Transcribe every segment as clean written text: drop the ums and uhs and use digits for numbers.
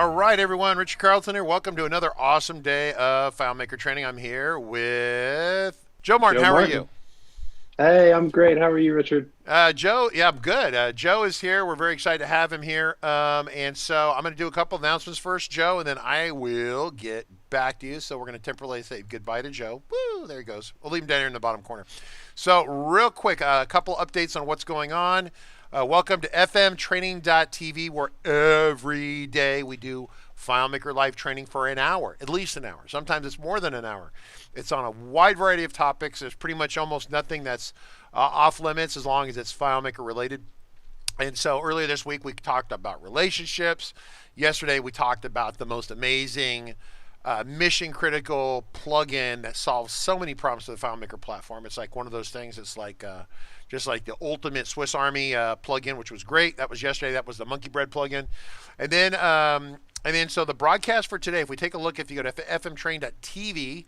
All right, everyone. Richard Carlton here. Welcome to another awesome day of FileMaker training. I'm here with Joe Martin. Joe How are you? Martin. Hey, I'm great. How are you, Richard? Joe, yeah, I'm good. Joe is here. We're very excited to have him here. And so I'm going to do a couple announcements first, Joe, and then I will get back to you. So we're going to temporarily say goodbye to Joe. Woo, there he goes. We'll leave him down here in the bottom corner. So real quick, a couple updates on what's going on. Welcome to fmtraining.tv, where every day we do FileMaker live training for an hour, at least an hour. Sometimes it's more than an hour. It's on a wide variety of topics. There's pretty much almost nothing that's off limits as long as it's FileMaker related. And so earlier this week we talked about relationships. Yesterday we talked about the most amazing mission critical plugin that solves so many problems to the FileMaker platform. It's like one of those things. It's like just like the ultimate Swiss Army plugin, which was great. That was yesterday. That was the Monkey Bread plugin. And then so the broadcast for today, if we take a look, if you go to fmtrain.tv,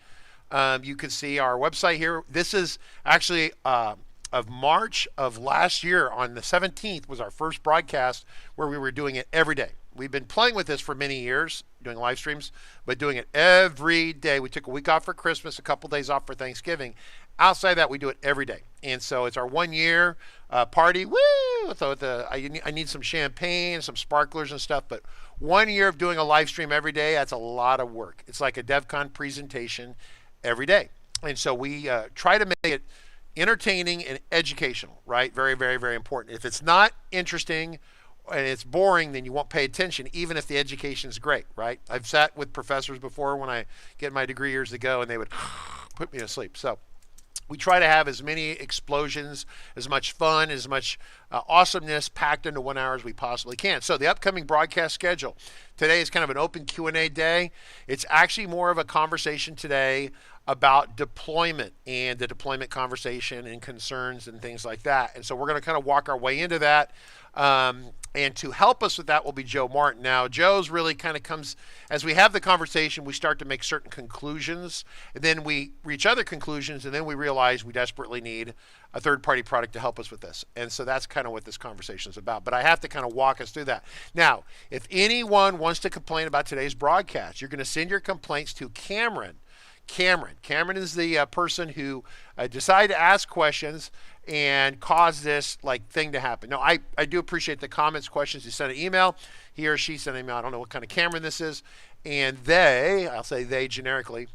you can see our website here. This is actually of March of last year. On the 17th was our first broadcast where we were doing it every day. We've been playing with this for many years, doing live streams, but doing it every day. We took a week off for Christmas, a couple days off for Thanksgiving. Outside of that, we do it every day. And so it's our 1 year party. Woo! So I need some champagne, some sparklers and stuff, but 1 year of doing a live stream every day, that's a lot of work. It's like a DevCon presentation every day. And so we try to make it entertaining and educational, right? Very, very, very important. If it's not interesting and it's boring, then you won't pay attention, even if the education is great, right? I've sat with professors before when I get my degree years ago, and they would put me to sleep. So we try to have as many explosions, as much fun, as much awesomeness packed into 1 hour as we possibly can. So the upcoming broadcast schedule. Today is kind of an open Q&A day. It's actually more of a conversation today about deployment and the deployment conversation and concerns and things like that. And so we're going to kind of walk our way into that. And to help us with that will be Joe Martin. Now, Joe's really kind of comes, as we have the conversation, we start to make certain conclusions, and then we reach other conclusions, and then we realize we desperately need a third-party product to help us with this. And so that's kind of what this conversation is about. But I have to kind of walk us through that. Now, if anyone wants to complain about today's broadcast, you're going to send your complaints to Cameron. Cameron is the person who decided to ask questions and cause this thing to happen. Now, I do appreciate the comments, questions. You sent an email. He or she sent an email. I don't know what kind of Cameron this is. And I'll say they generically,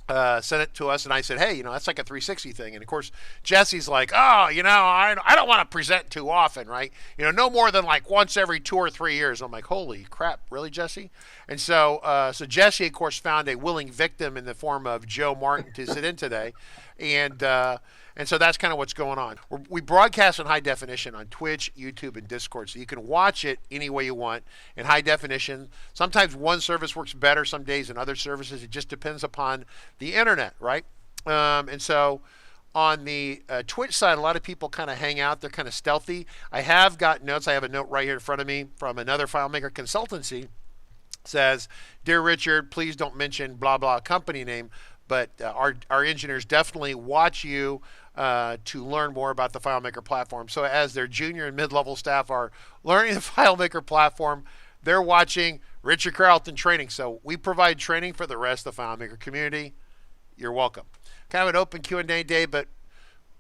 sent it to us, and I said, hey, that's like a 360 thing. And of course, Jesse's like, oh, I don't want to present too often, right? No more than like once every 2 or 3 years. I'm like, holy crap, really, Jesse? And so Jesse, of course, found a willing victim in the form of Joe Martin to sit in today. And so that's kind of what's going on. We broadcast in high definition on Twitch, YouTube, and Discord, so you can watch it any way you want in high definition. Sometimes one service works better some days than other services. It just depends upon the internet, right? And so on the Twitch side, a lot of people kind of hang out. They're kind of stealthy. I have got notes. I have a note right here in front of me from another FileMaker consultancy. Says, dear Richard, please don't mention blah, blah company name. But our engineers definitely watch you to learn more about the FileMaker platform. So as their junior and mid-level staff are learning the FileMaker platform, they're watching Richard Carlton training. So we provide training for the rest of the FileMaker community. You're welcome. Kind of an open Q&A day, but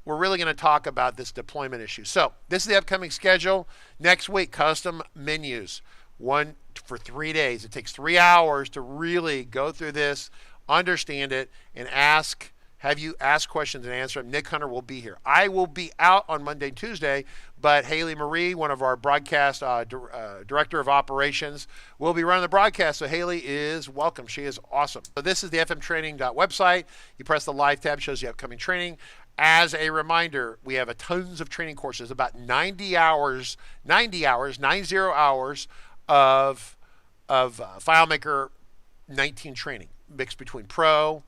we're really going to talk about this deployment issue. So this is the upcoming schedule. Next week, custom menus. One for 3 days. It takes 3 hours to really go through this, understand it, and have you ask questions and answer them. Nick Hunter will be here. I will be out on Monday and Tuesday, but Haley Marie, one of our broadcast director of operations, will be running the broadcast. So Haley is welcome. She is awesome. So this is the fmtraining.website. You press the live tab, shows you upcoming training. As a reminder, we have tons of training courses, about 90 hours of FileMaker 19 training, mixed between Pro,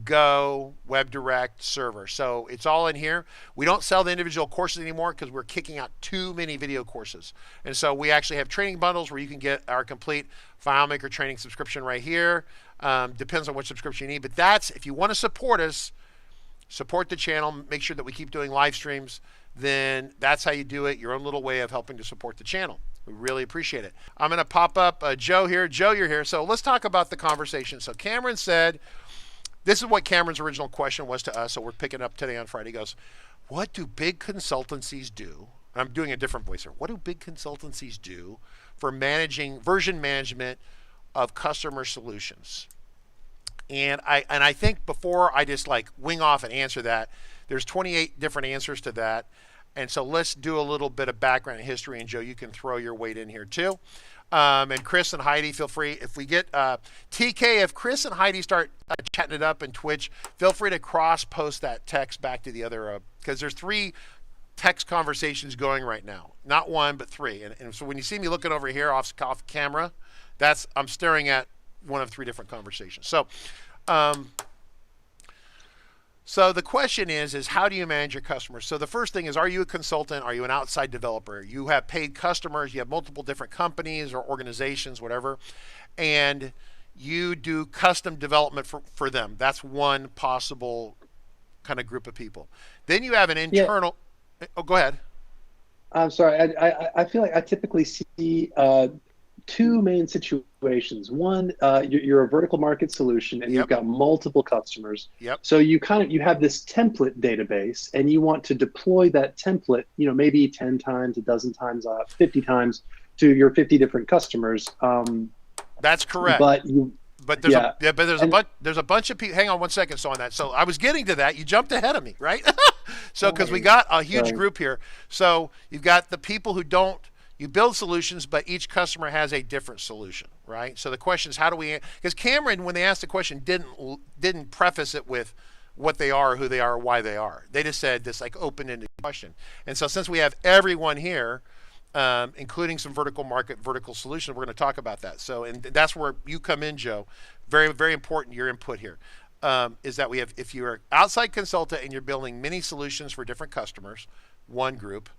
Go, WebDirect, Server. So it's all in here. We don't sell the individual courses anymore because we're kicking out too many video courses. And so we actually have training bundles where you can get our complete FileMaker training subscription right here. Depends on what subscription you need. But that's, if you want to support us, support the channel, make sure that we keep doing live streams, then that's how you do it, your own little way of helping to support the channel. We really appreciate it. I'm going to pop up Joe here. Joe, you're here. So let's talk about the conversation. So Cameron said, this is what Cameron's original question was to us. So we're picking up today on Friday. He goes, what do big consultancies do? I'm doing a different voice here. What do big consultancies do for managing version management of customer solutions? And I think before I just like wing off and answer that, there's 28 different answers to that. And so let's do a little bit of background and history. And Joe, you can throw your weight in here too. And Chris and Heidi, feel free. If we get TK, if Chris and Heidi start chatting it up in Twitch, feel free to cross post that text back to the other, because there's 3 text conversations going right now. Not 1, but 3. And so when you see me looking over here off camera, I'm staring at one of 3 different conversations. So the question is how do you manage your customers? So the first thing is, are you a consultant? Are you an outside developer? You have paid customers. You have multiple different companies or organizations, whatever, and you do custom development for them. That's one possible kind of group of people. Then you have an internal. Yeah. Oh, go ahead. I'm sorry. I feel like I typically see 2 main situations. One, you're a vertical market solution and you've got multiple customers. Yep. So you have this template database and you want to deploy that template, maybe 10 times, a dozen times, 50 times to your 50 different customers. That's correct. But there's a bunch of people. Hang on one second. So on that. So I was getting to that. You jumped ahead of me, right? So because we got a huge group here. So you've got the people who don't. You build solutions, but each customer has a different solution, right? So the question is, how do we? Because Cameron, when they asked the question, didn't preface it with what they are, who they are, or why they are. They just said this like open-ended question. And so since we have everyone here, including some vertical solutions, we're going to talk about that. So and that's where you come in, Joe. Very, very important. Your input here is that we have, if you're an outside consultant and you're building many solutions for different customers, one group.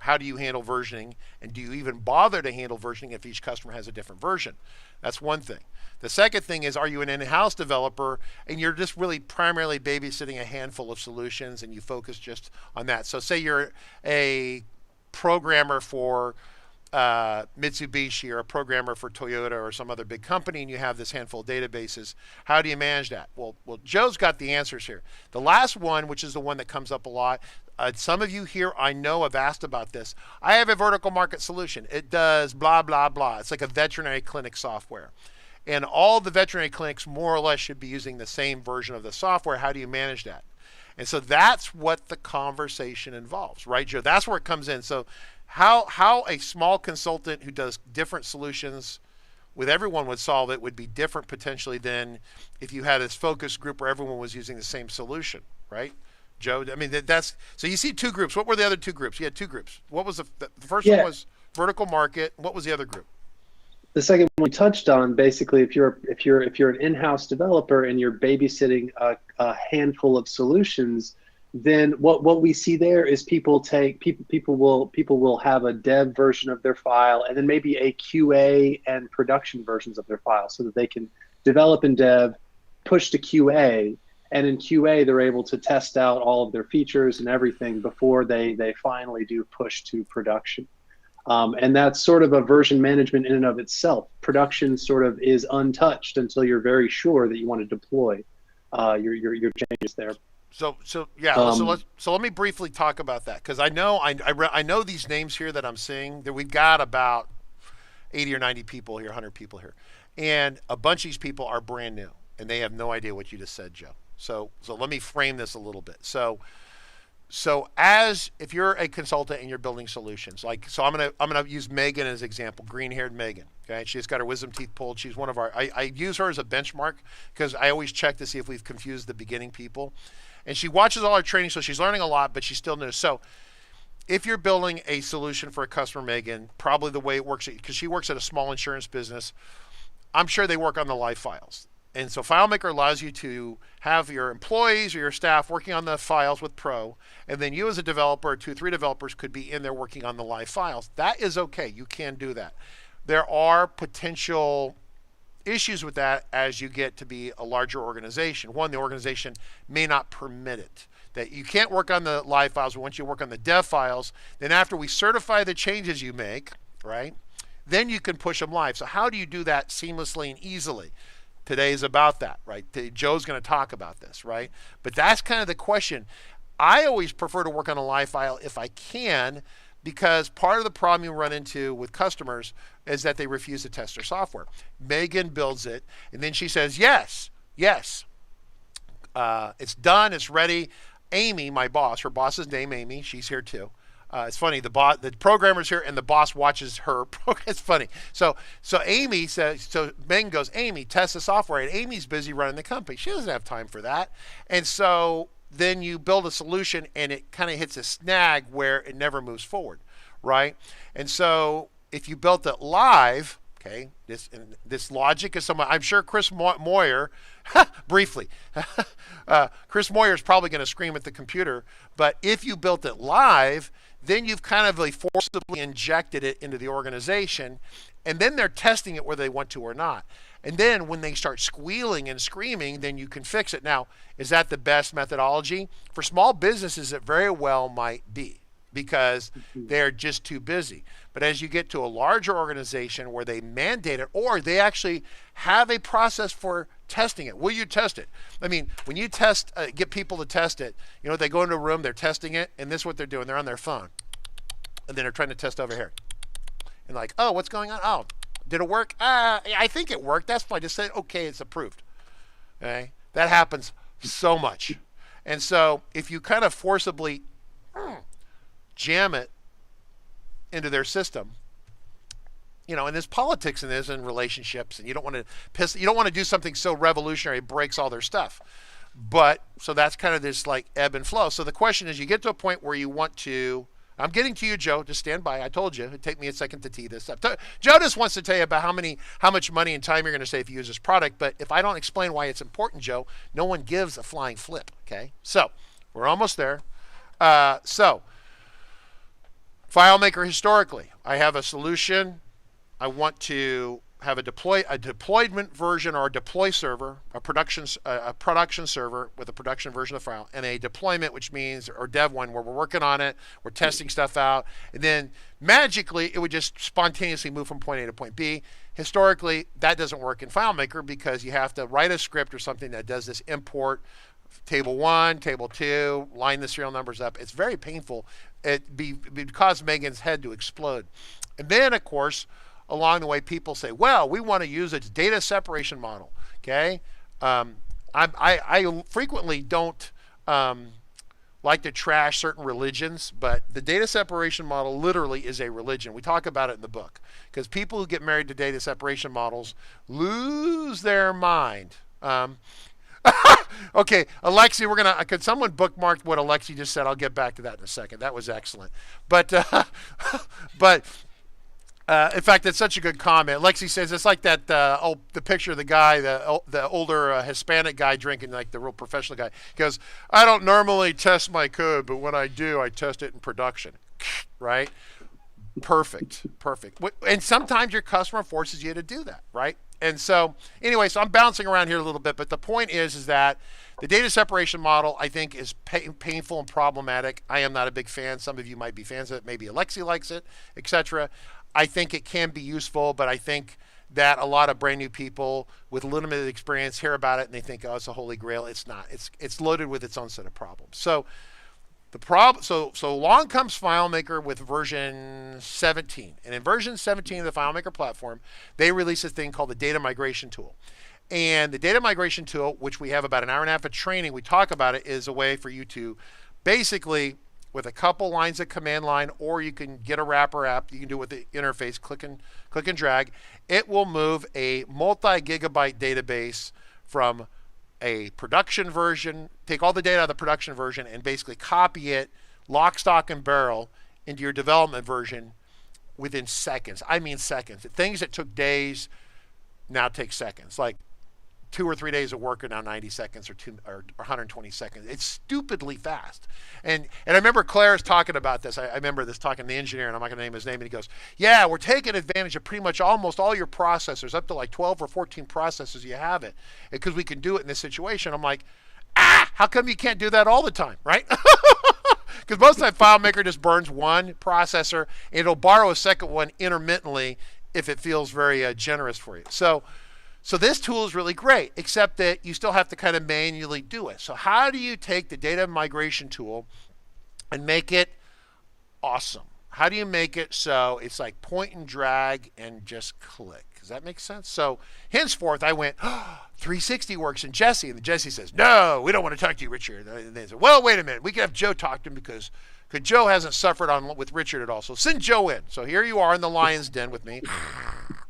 How do you handle versioning? And do you even bother to handle versioning if each customer has a different version? That's one thing. The second thing is, are you an in-house developer and you're just really primarily babysitting a handful of solutions and you focus just on that? So say you're a programmer for Mitsubishi or a programmer for Toyota or some other big company and you have this handful of databases. How do you manage that? Well, Joe's got the answers here. The last one, which is the one that comes up a lot, some of you here I know have asked about this. I have a vertical market solution. It does blah, blah, blah. It's like a veterinary clinic software. And all the veterinary clinics more or less should be using the same version of the software. How do you manage that? And so that's what the conversation involves, right, Joe? That's where it comes in. So how a small consultant who does different solutions with everyone would solve it would be different potentially than if you had this focus group where everyone was using the same solution, right? Joe, I mean, that's, so you see 2 groups. What were the other 2 groups? You had 2 groups. What was the first one was vertical market. What was the other group? The second one we touched on, basically, if you're an in-house developer and you're babysitting a handful of solutions, then what we see there is people will have a dev version of their file and then maybe a QA and production versions of their file so that they can develop in dev, push to QA, and in QA they're able to test out all of their features and everything before they finally do push to production. And that's sort of a version management in and of itself. Production sort of is untouched until you're very sure that you want to deploy your changes there. So let me briefly talk about that, because I know these names here that I'm seeing, that we've got about 80 or 90 people here, 100 people here, and a bunch of these people are brand new and they have no idea what you just said, Joe. So let me frame this a little bit. So as if you're a consultant and you're building solutions, I'm gonna use Megan as an example, green-haired Megan. Okay, she's got her wisdom teeth pulled. She's one of our. I use her as a benchmark because I always check to see if we've confused the beginning people, and she watches all our training, so she's learning a lot, but she's still new. So if you're building a solution for a customer, Megan, probably the way it works, because she works at a small insurance business, I'm sure they work on the live files. And so FileMaker allows you to have your employees or your staff working on the files with Pro, and then you as a developer, 2 or 3 developers could be in there working on the live files. That is okay. You can do that. There are potential issues with that as you get to be a larger organization. One, the organization may not permit it. That you can't work on the live files, but once you work on the dev files, then after we certify the changes you make, right, then you can push them live. So how do you do that seamlessly and easily? Today's about that, right? Joe's going to talk about this, right? But that's kind of the question. I always prefer to work on a live file if I can, because part of the problem you run into with customers is that they refuse to test their software. Megan builds it, and then she says, yes, it's done, it's ready. Amy, my boss, her boss's name Amy, she's here too. It's funny, the programmer's here and the boss watches her. It's funny. So Amy says, so Megan goes, Amy, test the software. And Amy's busy running the company. She doesn't have time for that. And so then you build a solution and it kind of hits a snag where it never moves forward, right? And so if you built it live, okay, this logic is someone, I'm sure Chris Moyer, briefly, Chris Moyer is probably going to scream at the computer, but if you built it live, then you've kind of like forcibly injected it into the organization, and then they're testing it whether they want to or not. And then when they start squealing and screaming, then you can fix it. Now, is that the best methodology? For small businesses, it very well might be, because they're just too busy. But as you get to a larger organization where they mandate it, or they actually have a process for testing it, will you test it? I mean, when you test, get people to test it, you know, they go into a room, they're testing it, and this is what they're doing. They're on their phone, and then they're trying to test over here. And like, oh, what's going on? Oh, did it work? I think it worked. That's fine. Just say, okay, it's approved. Okay? That happens so much. And so if you kind of forcibly jam it into their system, you know, and there's politics in this and relationships, and you don't want to do something so revolutionary it breaks all their stuff. But so that's kind of this like ebb and flow. So the question is, you get to a point where you want to, I'm getting to you, Joe, just stand by. I told you it'd take me a second to tee this up. Joe just wants to tell you about how much money and time you're going to save if you use this product. But if I don't explain why it's important, Joe, no one gives a flying flip. Okay, so we're almost there. So FileMaker historically, I have a solution. I want to have a deployment version or a deploy server, a production server with a production version of the file, and a deployment, which means, or dev one, where we're working on it, we're testing stuff out, and then magically it would just spontaneously move from point A to point B. Historically, that doesn't work in FileMaker because you have to write a script or something that does this import, table 1, table 2, line the serial numbers up. It's very painful. It cause Megan's head to explode. And then, of course, along the way, people say, well, we want to use its data separation model. Okay, I frequently don't like to trash certain religions, but the data separation model literally is a religion. We talk about it in the book, because people who get married to data separation models lose their mind. Okay, Alexi, could someone bookmark what Alexi just said? I'll get back to that in a second. That was excellent. But in fact, it's such a good comment. Lexi says it's like that the picture of the guy, the older Hispanic guy drinking, like the real professional guy. He goes, I don't normally test my code, but when I do, I test it in production. Right? Perfect. And sometimes your customer forces you to do that, right? And so, anyway, so I'm bouncing around here a little bit, but the point is that the data separation model, I think, is painful and problematic. I am not a big fan. Some of you might be fans of it. Maybe Alexi likes it, etc. I think it can be useful, but I think that a lot of brand new people with limited experience hear about it and they think, oh, it's a holy grail. It's not. It's loaded with its own set of problems. So so along comes FileMaker with version 17. And in version 17 of the FileMaker platform, they release a thing called the data migration tool. And the data migration tool, which we have about an hour and a half of training, we talk about it, is a way for you to basically, with a couple lines of command line, or you can get a wrapper app, you can do it with the interface, click and drag. It will move a multi-gigabyte database from a production version, take all the data out of the production version and basically copy it lock, stock, and barrel into your development version within seconds. I mean seconds. Things that took days now take seconds. Like 2 or 3 days of work are now 90 seconds or 120 seconds. It's stupidly fast. And I remember Claire's talking about this. I remember this talking to the engineer, and I'm not going to name his name, and he goes, yeah, we're taking advantage of pretty much almost all your processors, up to like 12 or 14 processors you have it, because we can do it in this situation. I'm like, how come you can't do that all the time, right? Because most of the time FileMaker just burns one processor, and it'll borrow a second one intermittently if it feels very generous for you. So this tool is really great, except that you still have to kind of manually do it. So how do you take the data migration tool and make it awesome? How do you make it so it's like point and drag and just click? Does that make sense? So henceforth, I went, oh, 360 works in Jesse. And Jesse says, no, we don't want to talk to you, Richard. And they said, well, wait a minute. We can have Joe talk to him because Joe hasn't suffered with Richard at all. So send Joe in. So here you are in the lion's den with me,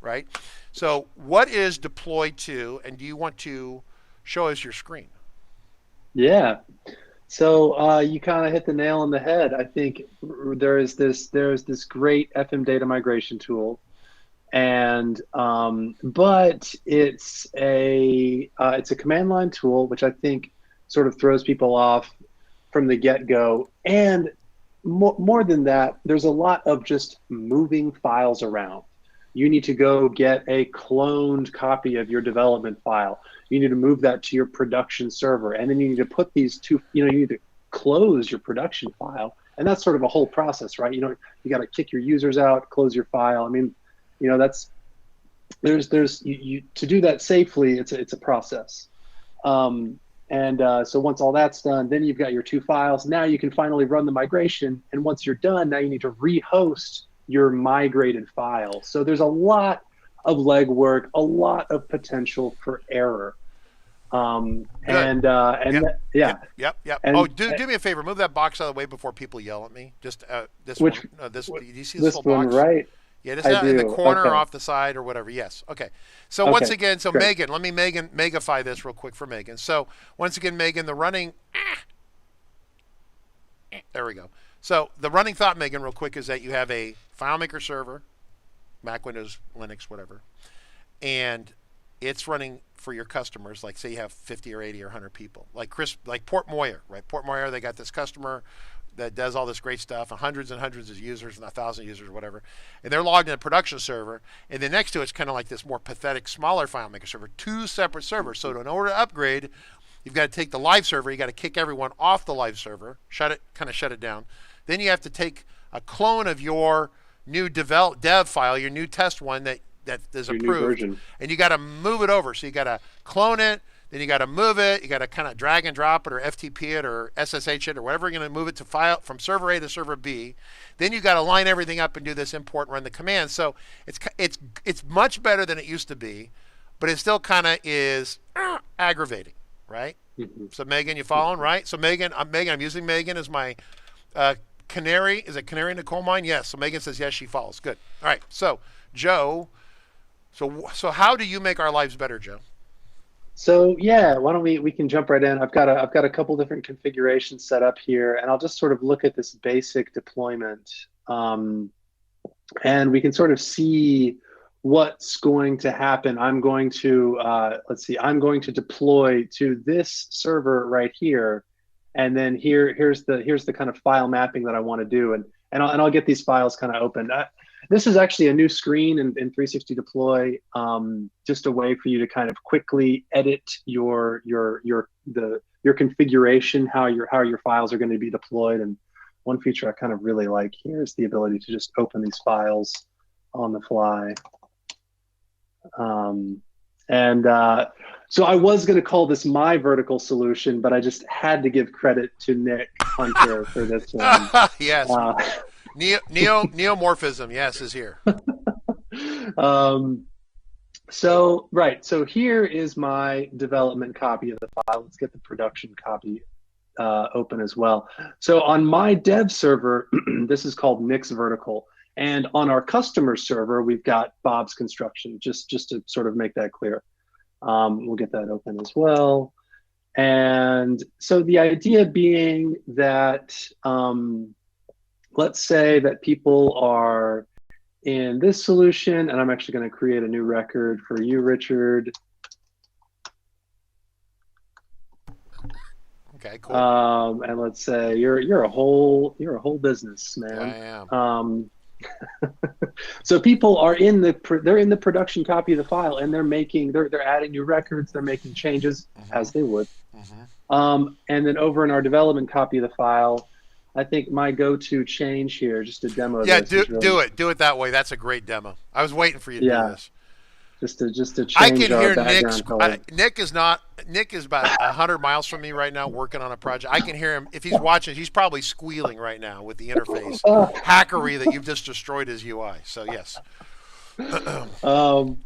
right? So what is deployed to, and do you want to show us your screen? Yeah. So you kind of hit the nail on the head. I think there's this great FM data migration tool, and but it's a command line tool, which I think sort of throws people off from the get-go. And more than that, there's a lot of just moving files around. You need to go get a cloned copy of your development file. You need to move that to your production server. And then you need to put these two, you need to close your production file. And that's sort of a whole process, right? You got to kick your users out, close your file. I mean, to do that safely, it's a process. So once all that's done, then you've got your two files. Now you can finally run the migration. And once you're done, now you need to rehost your migrated file. So there's a lot of legwork, a lot of potential for error. Yep. And do me a favor, move that box out of the way before people yell at me. Just this which, one. Do you see this this one, box? right? Yeah, just out in the corner okay. or off the side or whatever. Yes. Okay. So once again, great. Megan, let me megafy this real quick for Megan. So once again, Megan, the running. There we go. So the running thought, Megan, real quick, is that you have a FileMaker server, Mac, Windows, Linux, whatever, and it's running for your customers. Like say you have 50 or 80 or 100 people, like Port Moyer, right? Port Moyer, they got this customer that does all this great stuff, and hundreds of users and 1,000 users or whatever, and they're logged in a production server, and then next to it's kind of like this more pathetic, smaller FileMaker server, two separate servers. So in order to upgrade, you've got to take the live server, you got to kick everyone off the live server, shut it down. Then you have to take a clone of your new dev file, your new test one that is approved, and you got to move it over. So you got to clone it, then you got to move it, you got to kind of drag and drop it or FTP it or SSH it or whatever you're going to move it to file from server A to server B. Then you got to line everything up and do this import and run the command. So it's much better than it used to be, but it still kind of is aggravating, right? Mm-hmm. So Megan, you following, right? So Megan, I'm using Megan as my canary. Is it canary in the coal mine? Yes. So Megan says yes, she follows. Good. All right. So Joe, so how do you make our lives better, Joe? So yeah, why don't we can jump right in. I've got a couple different configurations set up here, and I'll just sort of look at this basic deployment, and we can sort of see what's going to happen. I'm going to I'm going to deploy to this server right here, and then here's the kind of file mapping that I want to do, and I'll get these files kind of open. This is actually a new screen in 360 Deploy, just a way for you to kind of quickly edit your configuration, how your files are going to be deployed. And one feature I kind of really like here is the ability to just open these files on the fly. So I was going to call this my vertical solution, but I just had to give credit to Nick Hunter for this one. Yes. Neomorphism, yes, is here. So here is my development copy of the file. Let's get the production copy open as well. So on my dev server, this is called Nick's Vertical. And on our customer server, we've got Bob's Construction, just to sort of make that clear. We'll get that open as well. And so the idea being that, let's say that people are in this solution, and I'm actually going to create a new record for you, Richard. Okay, cool. And let's say you're a whole business, man. I am. So people are they're in the production copy of the file, and they're adding new records, they're making changes as they would. And then over in our development copy of the file, I think my go-to change here, just to demo Yeah, this, is really, do it that way. That's a great demo. I was waiting for you to do yeah, this. just to I change can our hear background color. Nick is about 100 miles from me right now working on a project. I can hear him. If he's watching, he's probably squealing right now with the interface hackery that you've just destroyed his UI. So yes. um,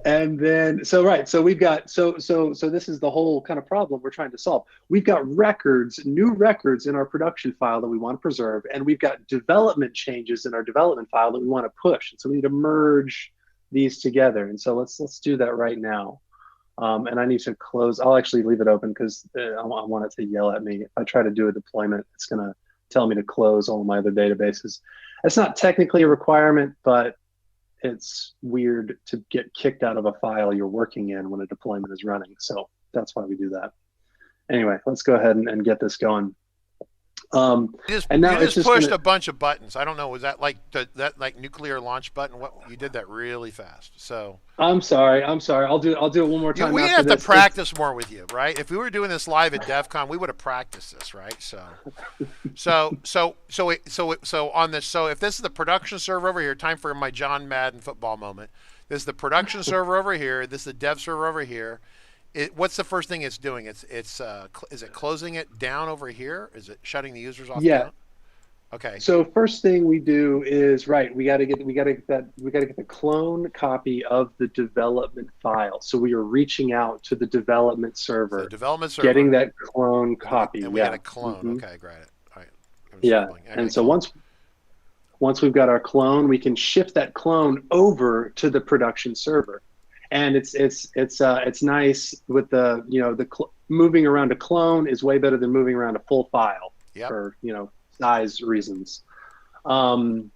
and then, so right, so we've got, so this is the whole kind of problem we're trying to solve. We've got records, new records in our production file that we want to preserve, and we've got development changes in our development file that we want to push. And so we need to merge these together. And so let's do that right now. And I need to close. I'll actually leave it open because I want it to yell at me. If I try to do a deployment, it's going to tell me to close all my other databases. It's not technically a requirement, but it's weird to get kicked out of a file you're working in when a deployment is running. So that's why we do that. Anyway, let's go ahead and get this going. And now you it's just pushed gonna, a bunch of buttons. I don't know. Was that like that like nuclear launch button? What you did that really fast. So I'm sorry. I'll do it one more time. we after have to this. practice more with you, right? If we were doing this live at DEF CON, we would have practiced this, right? So on this, so if this is the production server over here, time for my John Madden football moment. This is the production server over here. This is the dev server over here. What's the first thing it's doing? Is it closing it down over here? Is it shutting the users off? Yeah. Down? Okay. So first thing we do is we got to get the clone copy of the development file. So we are reaching out to the development server, getting that clone copy. And we got a clone. Okay, got it. All right. Yeah. And so once we've got our clone, we can shift that clone over to the production server. And it's nice with the moving around a clone is way better than moving around a full file for size reasons. Once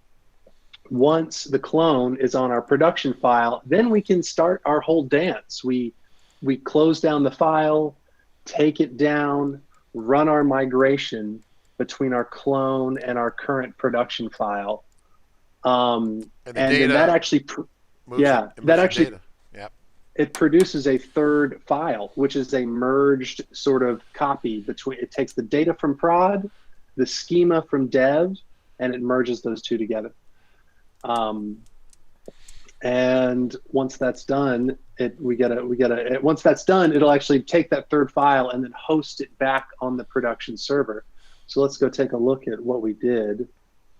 the clone is on our production file, then we can start our whole dance. We close down the file, take it down, run our migration between our clone and our current production file, and then that actually it produces a third file, which is a merged sort of copy between. It takes the data from prod, the schema from dev, and it merges those two together. And once that's done, once that's done, it'll actually take that third file and then host it back on the production server. So let's go take a look at what we did.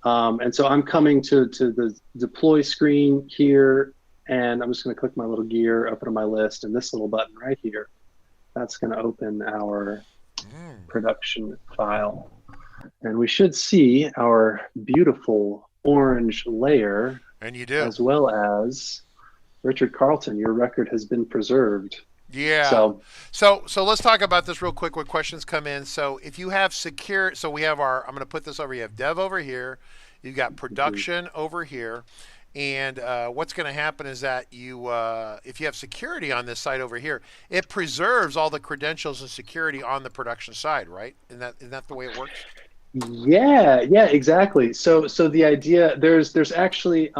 And so I'm coming to the deploy screen here, and I'm just going to click my little gear up into my list, and this little button right here, that's going to open our production file. And we should see our beautiful orange layer. And you do. As well as Richard Carlton, your record has been preserved. Yeah. So let's talk about this real quick when questions come in. So if you have secure, so we have I'm going to put this over, you have dev over here, you've got production over here. And what's going to happen is that if you have security on this side over here, it preserves all the credentials and security on the production side, right? Isn't that the way it works? Yeah, exactly. So the idea, there's actually,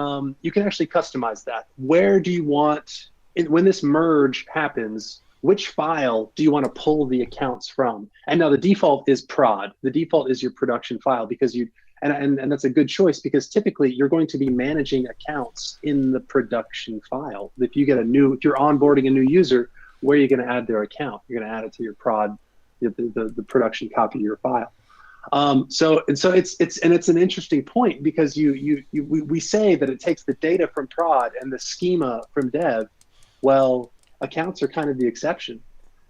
you can actually customize that. Where do you want, when this merge happens, which file do you want to pull the accounts from? And now the default is prod. The default is your production file because and that's a good choice because typically you're going to be managing accounts in the production file. If you're onboarding a new user, where are you going to add their account? You're going to add it to your prod, the production copy of your file. So it's an interesting point because we say that it takes the data from prod and the schema from dev. Well, accounts are kind of the exception.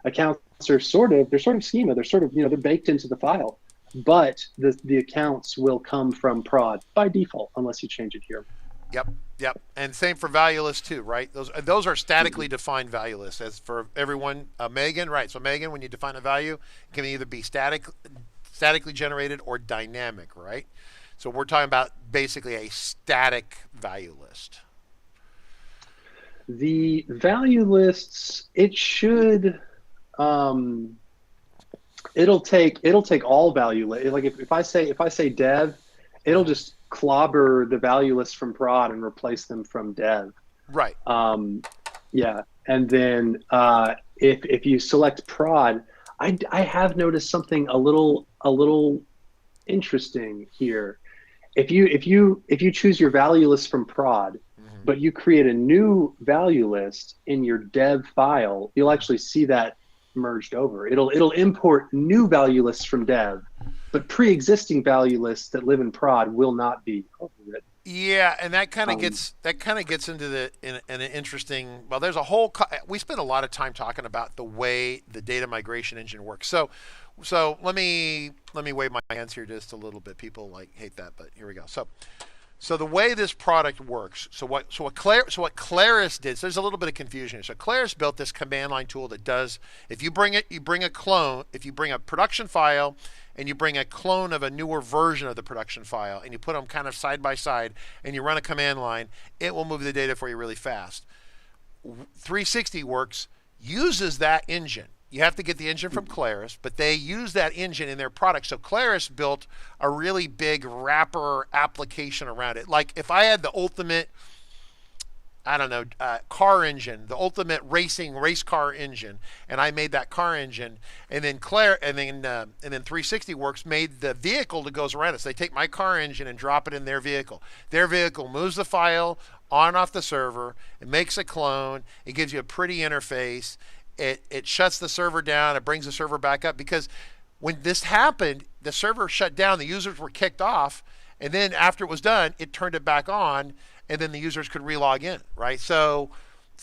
Accounts are sort of schema. They're sort of, they're baked into the file. But the accounts will come from prod by default unless you change it here. Yep. And same for value lists too, right? Those are statically defined value lists. As for everyone, Megan, right? So Megan, when you define a value, it can either be statically generated or dynamic, right? So we're talking about basically a static value list. The value lists, it should. It'll take all value. Like if I say dev, it'll just clobber the value list from prod and replace them from dev. Right. Yeah. And then if you select prod, I have noticed something a little interesting here. If you choose your value list from prod, Hmm. but you create a new value list in your dev file, you'll actually see that merged over. It'll import new value lists from dev, but pre-existing value lists that live in prod will not be overwritten. Yeah, and that kind of Um, gets into in an interesting. Well, there's a whole. We spend a lot of time talking about the way the data migration engine works. So let me wave my hands here just a little bit. People like hate that, but here we go. So the way this product works, so what Claris did, so there's a little bit of confusion here. So Claris built this command line tool that does, if you bring a clone, if you bring a production file and you bring a clone of a newer version of the production file and you put them kind of side by side and you run a command line, it will move the data for you really fast. 360 works, uses that engine. You have to get the engine from Claris, but they use that engine in their product. So Claris built a really big wrapper application around it. Like if I had the ultimate, I don't know, car engine, the ultimate race car engine, and I made that car engine, and then 360 Works made the vehicle that goes around it. So they take my car engine and drop it in their vehicle. Their vehicle moves the file on and off the server. It makes a clone. It gives you a pretty interface. It shuts the server down. It brings the server back up because when this happened, the server shut down. The users were kicked off, and then after it was done, it turned it back on, and then the users could relog in, right? So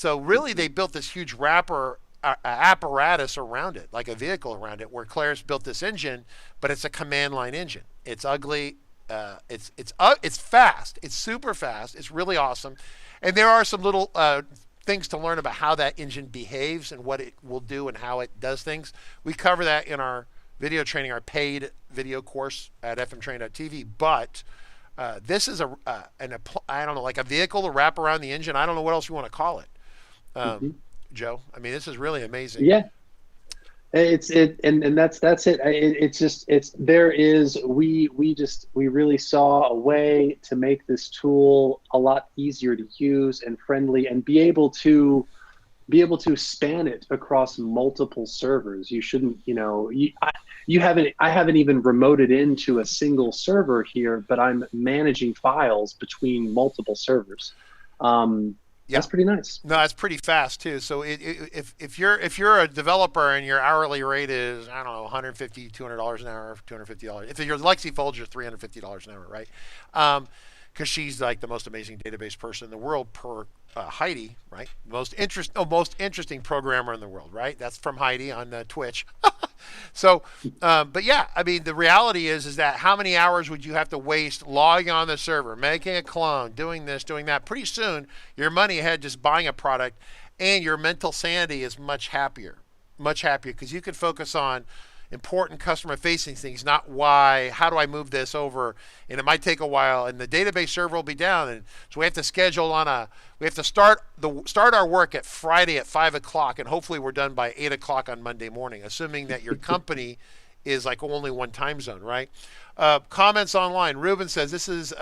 really, they built this huge wrapper apparatus around it, like a vehicle around it, where Claris built this engine, but it's a command line engine. It's ugly. It's fast. It's super fast. It's really awesome, and there are some little things to learn about how that engine behaves and what it will do and how it does things. We cover that in our video training, our paid video course at fmtrain.tv. But this is I don't know, like a vehicle to wrap around the engine. I don't know what else you want to call it, mhm. Joe. I mean, this is really amazing. Yeah, and that's it. It's just there is we really saw a way to make this tool a lot easier to use and friendly, and be able to span it across multiple servers. You shouldn't, I haven't even remoted into a single server here, but I'm managing files between multiple servers. Yeah. That's pretty nice. No, it's pretty fast too. So if you're a developer and your hourly rate is, I don't know, 150 $200 an hour, $250. If you're Lexi Folger, $350 an hour, right? Because she's like the most amazing database person in the world per Heidi, right? Most interesting programmer in the world, right? That's from Heidi on Twitch. So, but yeah, I mean, the reality is that how many hours would you have to waste logging on the server, making a clone, doing this, doing that? Pretty soon, your money ahead just buying a product, and your mental sanity is much happier, because you can focus on important customer facing things, not how do I move this over, and it might take a while, and the database server will be down, and so we have to start our work at Friday at 5 o'clock, and hopefully we're done by 8 o'clock on Monday morning, assuming that your company is like only one time zone, right? Comments online. Ruben says this is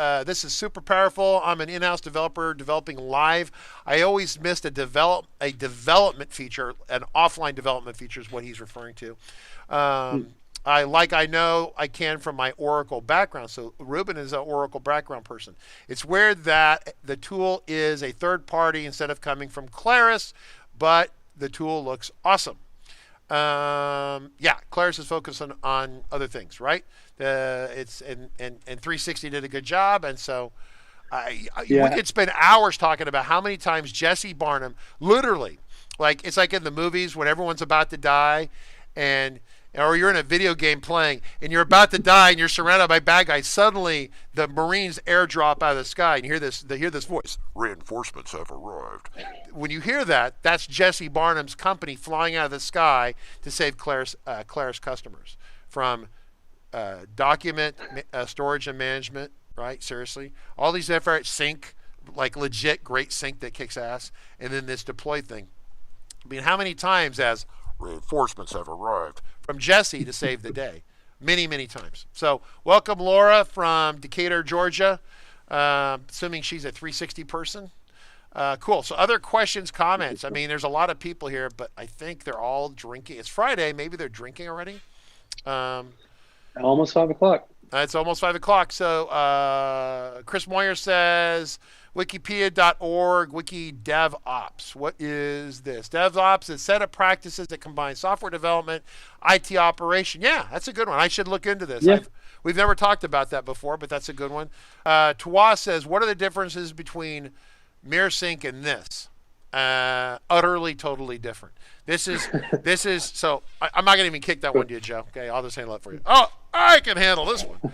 super powerful. I'm an in-house developer developing live. I always missed a development feature, an offline development feature is what he's referring to. I know I can from my Oracle background. So Ruben is an Oracle background person. It's weird that the tool is a third party instead of coming from Claris, but the tool looks awesome. Yeah, Claris is focused on other things, right? It's and 360 did a good job, and so we Yeah. could spend hours talking about how many times Jesse Barnum, literally, like it's like in the movies when everyone's about to die, and or you're in a video game playing and you're about to die and you're surrounded by bad guys. Suddenly, the Marines airdrop out of the sky and they hear this voice: "Reinforcements have arrived." When you hear that, that's Jesse Barnum's company flying out of the sky to save Claris customers from document storage and management. Right? Seriously, all these efforts sync, like legit great sync that kicks ass, and then this deploy thing. I mean, how many times has "Reinforcements have arrived" from Jesse to save the day? Many, many times. So welcome Laura from Decatur, Georgia. Assuming she's a 360 person. Cool. So other questions, comments. I mean, there's a lot of people here, but I think they're all drinking. It's Friday. Maybe they're drinking already. Almost 5 o'clock. It's almost 5 o'clock. So Chris Moyer says wikipedia.org, wiki DevOps. What is this? DevOps is a set of practices that combine software development, IT operation. Yeah, that's a good one. I should look into this. Yeah. We've never talked about that before, but that's a good one. Twa says, what are the differences between MirrorSync and this? Utterly, totally different. This is so I'm not gonna even kick that one to you, Joe. Okay, I'll just handle it for you. Oh, I can handle this one.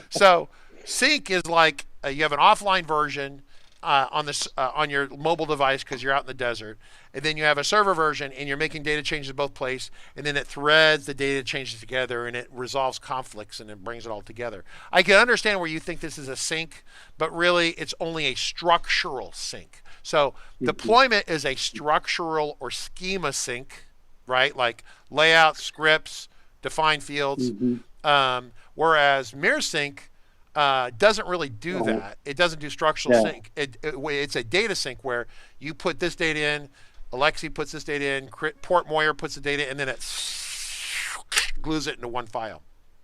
So sync is like you have an offline version on your mobile device because you're out in the desert, and then you have a server version and you're making data changes in both places, and then it threads the data changes together and it resolves conflicts and it brings it all together. I can understand where you think this is a sync, but really it's only a structural sync. So deployment is a structural or schema sync, right? Like layout, scripts, define fields. Whereas MirrorSync doesn't really do that. It doesn't do structural sync. It's a data sync where you put this data in, Alexi puts this data in, Port Moyer puts the data, and then it glues it into one file,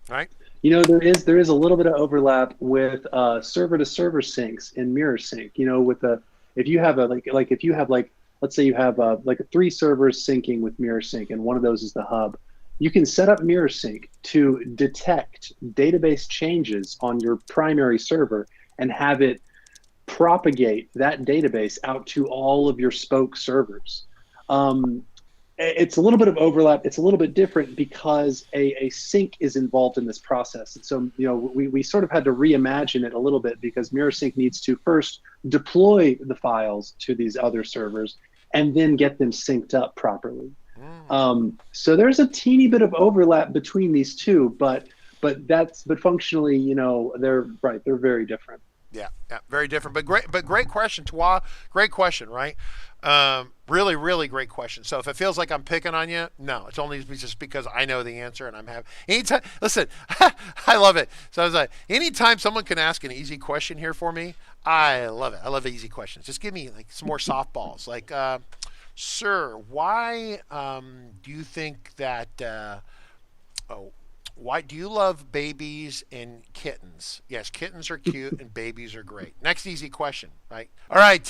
right? You know, there is a little bit of overlap with server to server syncs in MirrorSync. You know, with if you have let's say you have like 3 servers syncing with MirrorSync, and one of those is the hub. You can set up MirrorSync to detect database changes on your primary server and have it propagate that database out to all of your spoke servers. It's a little bit of overlap. It's a little bit different because a sync is involved in this process. And so, you know, we sort of had to reimagine it a little bit because MirrorSync needs to first deploy the files to these other servers and then get them synced up properly. So there's a teeny bit of overlap between these two, but functionally, you know, they're very different. Yeah, very different, but great question, Twa. Great question, right? Really, really great question. So if it feels like I'm picking on you, no, it's only just because I know the answer and I'm having. Anytime, listen, I love it. So I was like, anytime someone can ask an easy question here for me, I love it. I love easy questions. Just give me like some more softballs, like. Sir, why do you think that, why do you love babies and kittens? Yes, kittens are cute and babies are great. Next easy question, right? All right,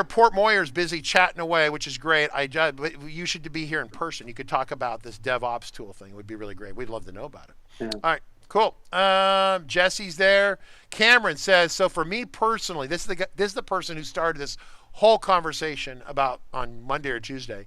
Port Moyer's busy chatting away, which is great. But you should be here in person. You could talk about this Devops Tool thing. It would be really great. We'd love to know about it. Yeah. All right. Cool. Jesse's there. Cameron says, so for me personally, this is the person who started this whole conversation about on Monday or Tuesday.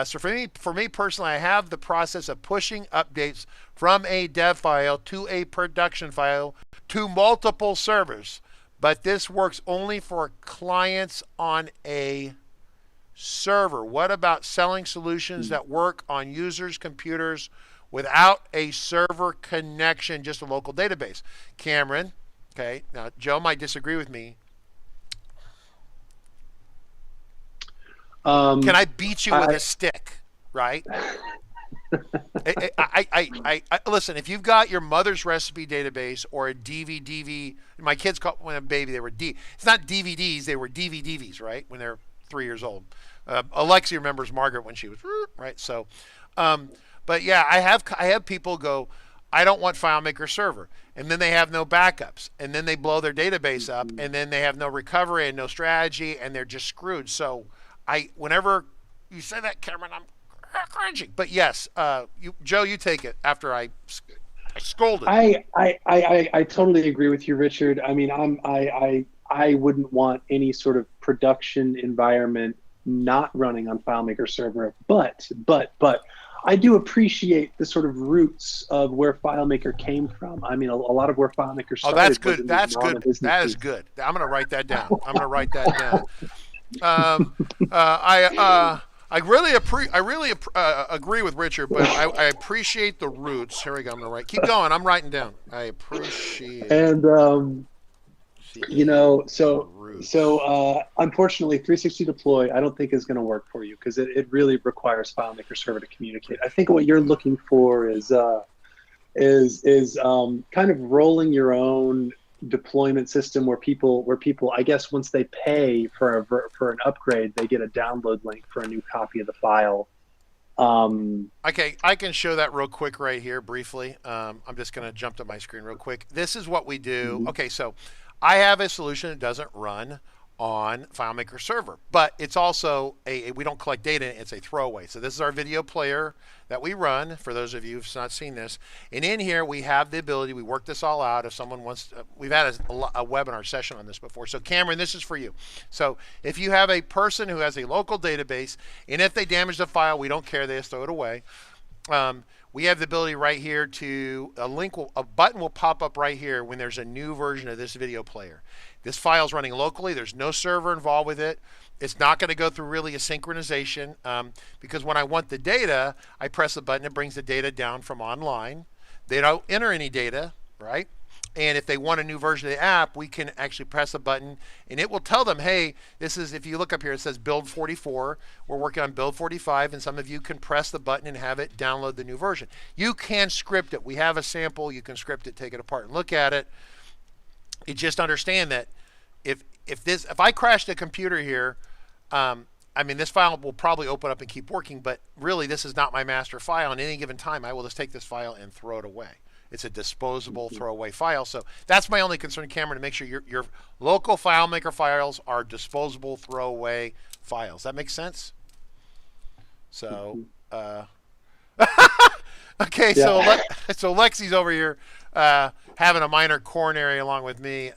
So for me personally, I have the process of pushing updates from a dev file to a production file to multiple servers, but this works only for clients on a server. What about selling solutions that work on users' computers without a server connection, just a local database? Cameron, okay, now Joe might disagree with me. Can I beat you with a stick, right? I listen, if you've got your mother's recipe database or a DVD, my kids called when a baby, they were it's not DVDs, they were DVDs, right? When they're 3 years old. Alexi remembers Margaret when she was, right? So, but yeah, I have people go, I don't want FileMaker Server, and then they have no backups, and then they blow their database up, and then they have no recovery and no strategy, and they're just screwed. So whenever you say that, Cameron, I'm cringing. But yes, Joe, you take it after I scolded. I totally agree with you, Richard. I mean, I wouldn't want any sort of production environment not running on FileMaker Server, but I do appreciate the sort of roots of where FileMaker came from. I mean, a lot of where FileMaker started. Oh, that's good. That's good. That is good. I'm going to write that down. I really agree with Richard, but I appreciate the roots. Here we go. I'm going to write. Keep going. I'm writing down. I appreciate. And you know, so unfortunately, 360 deploy I don't think is going to work for you because it really requires FileMaker Server to communicate. I think what you're looking for is kind of rolling your own deployment system where people I guess once they pay for an upgrade, they get a download link for a new copy of the file Okay, I can show that real quick right here briefly. I'm just going to jump to my screen real quick. This is what we do. Mhm. Okay, so I have a solution that doesn't run on FileMaker server, but it's also we don't collect data, it's a throwaway. So this is our video player that we run, for those of you who've not seen this. And in here we have the ability, we work this all out if someone wants to, we've had a webinar session on this before. So Cameron, this is for you. So if you have a person who has a local database, and if they damage the file, we don't care, they just throw it away. We have the ability right here to, a button will pop up right here when there's a new version of this video player. This file is running locally. There's no server involved with it. It's not going to go through really a synchronization because when I want the data, I press the button. It brings the data down from online. They don't enter any data, right? And if they want a new version of the app, we can actually press a button and it will tell them, hey, this is, if you look up here, it says build 44. We're working on build 45, and some of you can press the button and have it download the new version. You can script it. We have a sample. You can script it, take it apart and look at it. You just understand that if I crash the computer here, I mean, this file will probably open up and keep working, but really this is not my master file. At any given time, I will just take this file and throw it away. It's a disposable throwaway file. So that's my only concern, Cameron, to make sure your local FileMaker files are disposable throwaway files. That makes sense? So, okay, yeah. So Lexi's over here having a minor coronary along with me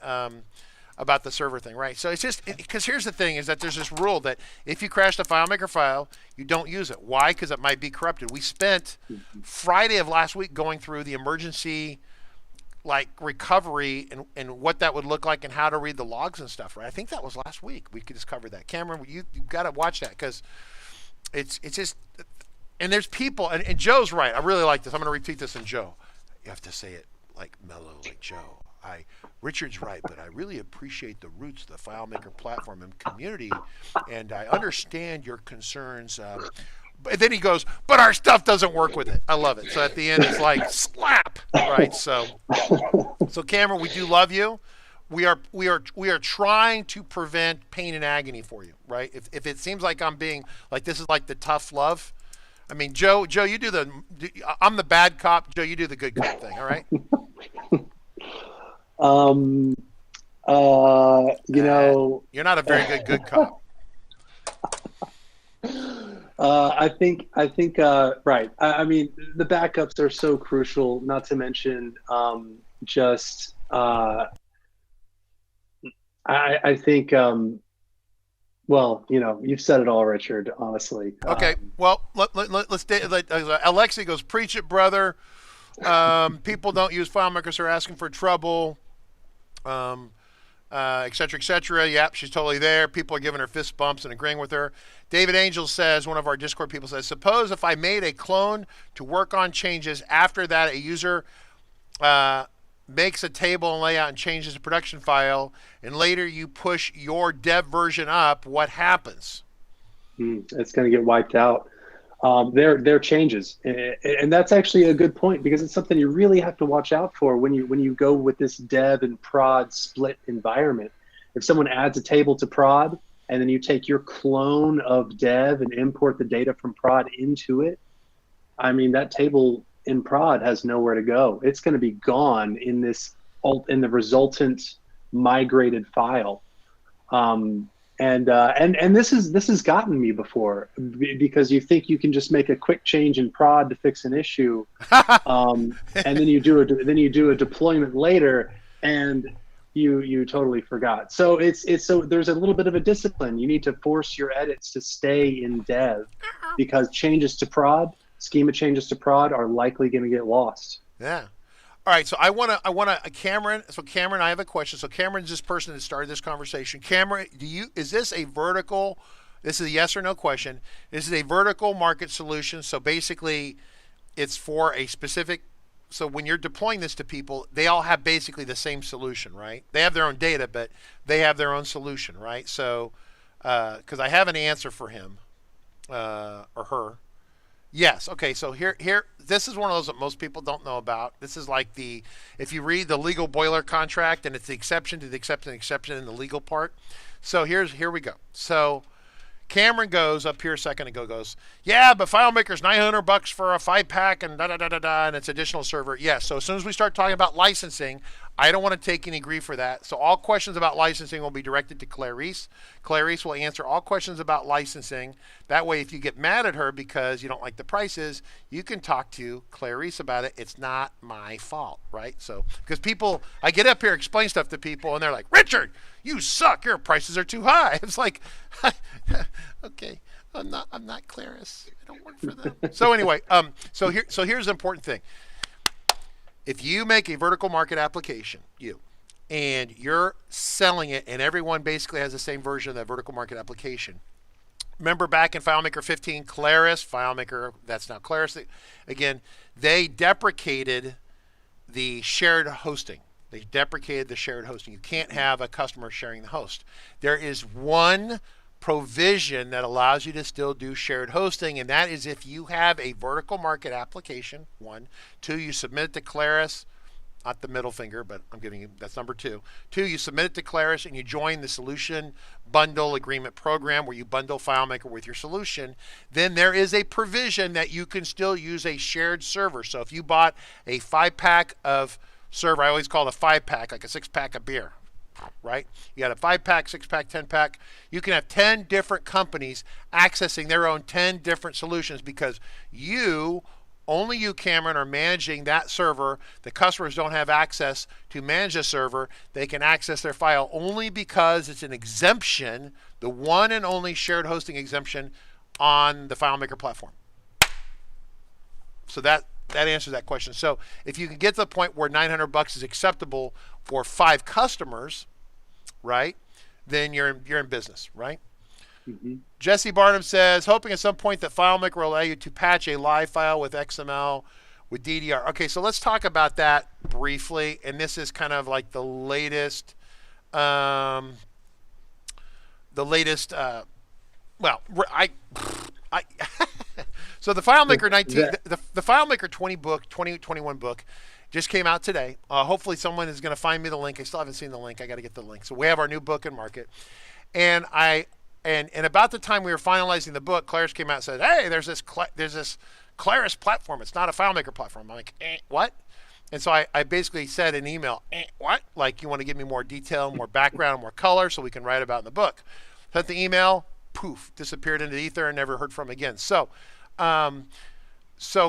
about the server thing, right? So it's just, because here's the thing, is that there's this rule that if you crash the FileMaker file, you don't use it. Why? Because it might be corrupted. We spent Friday of last week going through the emergency recovery and what that would look like and how to read the logs and stuff, right? I think that was last week. We could just cover that. Cameron, you've got to watch that because it's just, and there's people, and Joe's right. I really like this. I'm going to repeat this in Joe. You have to say it like mellow, like Joe. Richard's right, but I really appreciate the roots of the FileMaker platform and community, and I understand your concerns. But then he goes, but our stuff doesn't work with it. I love it. So at the end, it's like slap, right? So Cameron, we do love you. We are trying to prevent pain and agony for you, right? If it seems like I'm being like this is like the tough love. I mean, Joe, you do I'm the bad cop. Joe, you do the good cop thing. All right. You know, you're not a very good cop. I think, right. I mean, the backups are so crucial, not to mention, I think, well, you know, you've said it all, Richard, honestly. Okay. Well, let's Alexi goes, preach it, brother. People don't use FileMaker, so they're asking for trouble. Et cetera, et cetera. Yep, she's totally there. People are giving her fist bumps and agreeing with her. David Angel says, one of our Discord people says, suppose if I made a clone to work on changes, after that a user makes a table and layout and changes the production file, and later you push your dev version up, what happens? It's going to get wiped out. There changes, and that's actually a good point because it's something you really have to watch out for when you go with this dev and prod split environment. If someone adds a table to prod and then you take your clone of dev and import the data from prod into it, I mean, that table in prod has nowhere to go. It's going to be gone in the resultant migrated file. And this has gotten me before because you think you can just make a quick change in prod to fix an issue, and then you do a deployment later, and you totally forgot. So so there's a little bit of a discipline. You need to force your edits to stay in dev because changes to prod, schema changes to prod are likely going to get lost. Yeah. All right, so I want to Cameron. So Cameron, I have a question. So Cameron's this person that started this conversation. Cameron, is this a vertical? This is a yes or no question. This is a vertical market solution. So basically, it's for a specific. So when you're deploying this to people, they all have basically the same solution, right? They have their own data, but they have their own solution, right? So, because I have an answer for him or her. Yes. Okay. So here, this is one of those that most people don't know about. This is like if you read the legal boiler contract, and it's the exception to the exception in the legal part. So here we go. So Cameron goes up here a second ago, goes, yeah, but FileMaker's $900 for a 5-pack and da-da-da-da-da, and it's additional server. Yes, so as soon as we start talking about licensing, I don't want to take any grief for that. So all questions about licensing will be directed to Clarice. Clarice will answer all questions about licensing. That way, if you get mad at her because you don't like the prices, you can talk to Clarice about it. It's not my fault, right? So, because people, I get up here, explain stuff to people, and they're like, Richard, you suck. Your prices are too high. It's like, okay, I'm not Clarice. I don't work for them. So anyway, so here's the important thing. If you make a vertical market application, and you're selling it, and everyone basically has the same version of that vertical market application. Remember back in FileMaker 15, Claris, FileMaker, that's now Claris. Again, they deprecated the shared hosting. They deprecated the shared hosting. You can't have a customer sharing the host. There is one provision that allows you to still do shared hosting, and that is if you have a vertical market application, 1. 2, you submit it to Claris, not the middle finger, but I'm giving you, that's number 2. 2, you submit it to Claris and you join the solution bundle agreement program where you bundle FileMaker with your solution. Then there is a provision that you can still use a shared server. So if you bought a 5-pack of server, I always call it a 5-pack, like a 6-pack of beer, right? You got a 5-pack, 6-pack, 10-pack. You can have 10 different companies accessing their own 10 different solutions because only you, Cameron, are managing that server. The customers don't have access to manage the server. They can access their file only because it's an exemption, the one and only shared hosting exemption on the FileMaker platform. So that answers that question. So if you can get to the point where $900 is acceptable for 5 customers, right, then you're in business, right? Mm-hmm. Jesse Barnum says, hoping at some point that FileMaker will allow you to patch a live file with XML with DDR. Okay, so let's talk about that briefly. And this is kind of like the latest, well, so the FileMaker 19, the FileMaker 2021 book just came out today. Hopefully someone is going to find me the link. I still haven't seen the link. I got to get the link. So we have our new book in market. And and about the time we were finalizing the book, Claris came out and said, hey, there's this Claris platform. It's not a FileMaker platform. I'm like, what? And so I basically said in email, what? Like, you want to give me more detail, more background, more color so we can write about in the book. Sent the email, poof, disappeared into the ether and never heard from again. So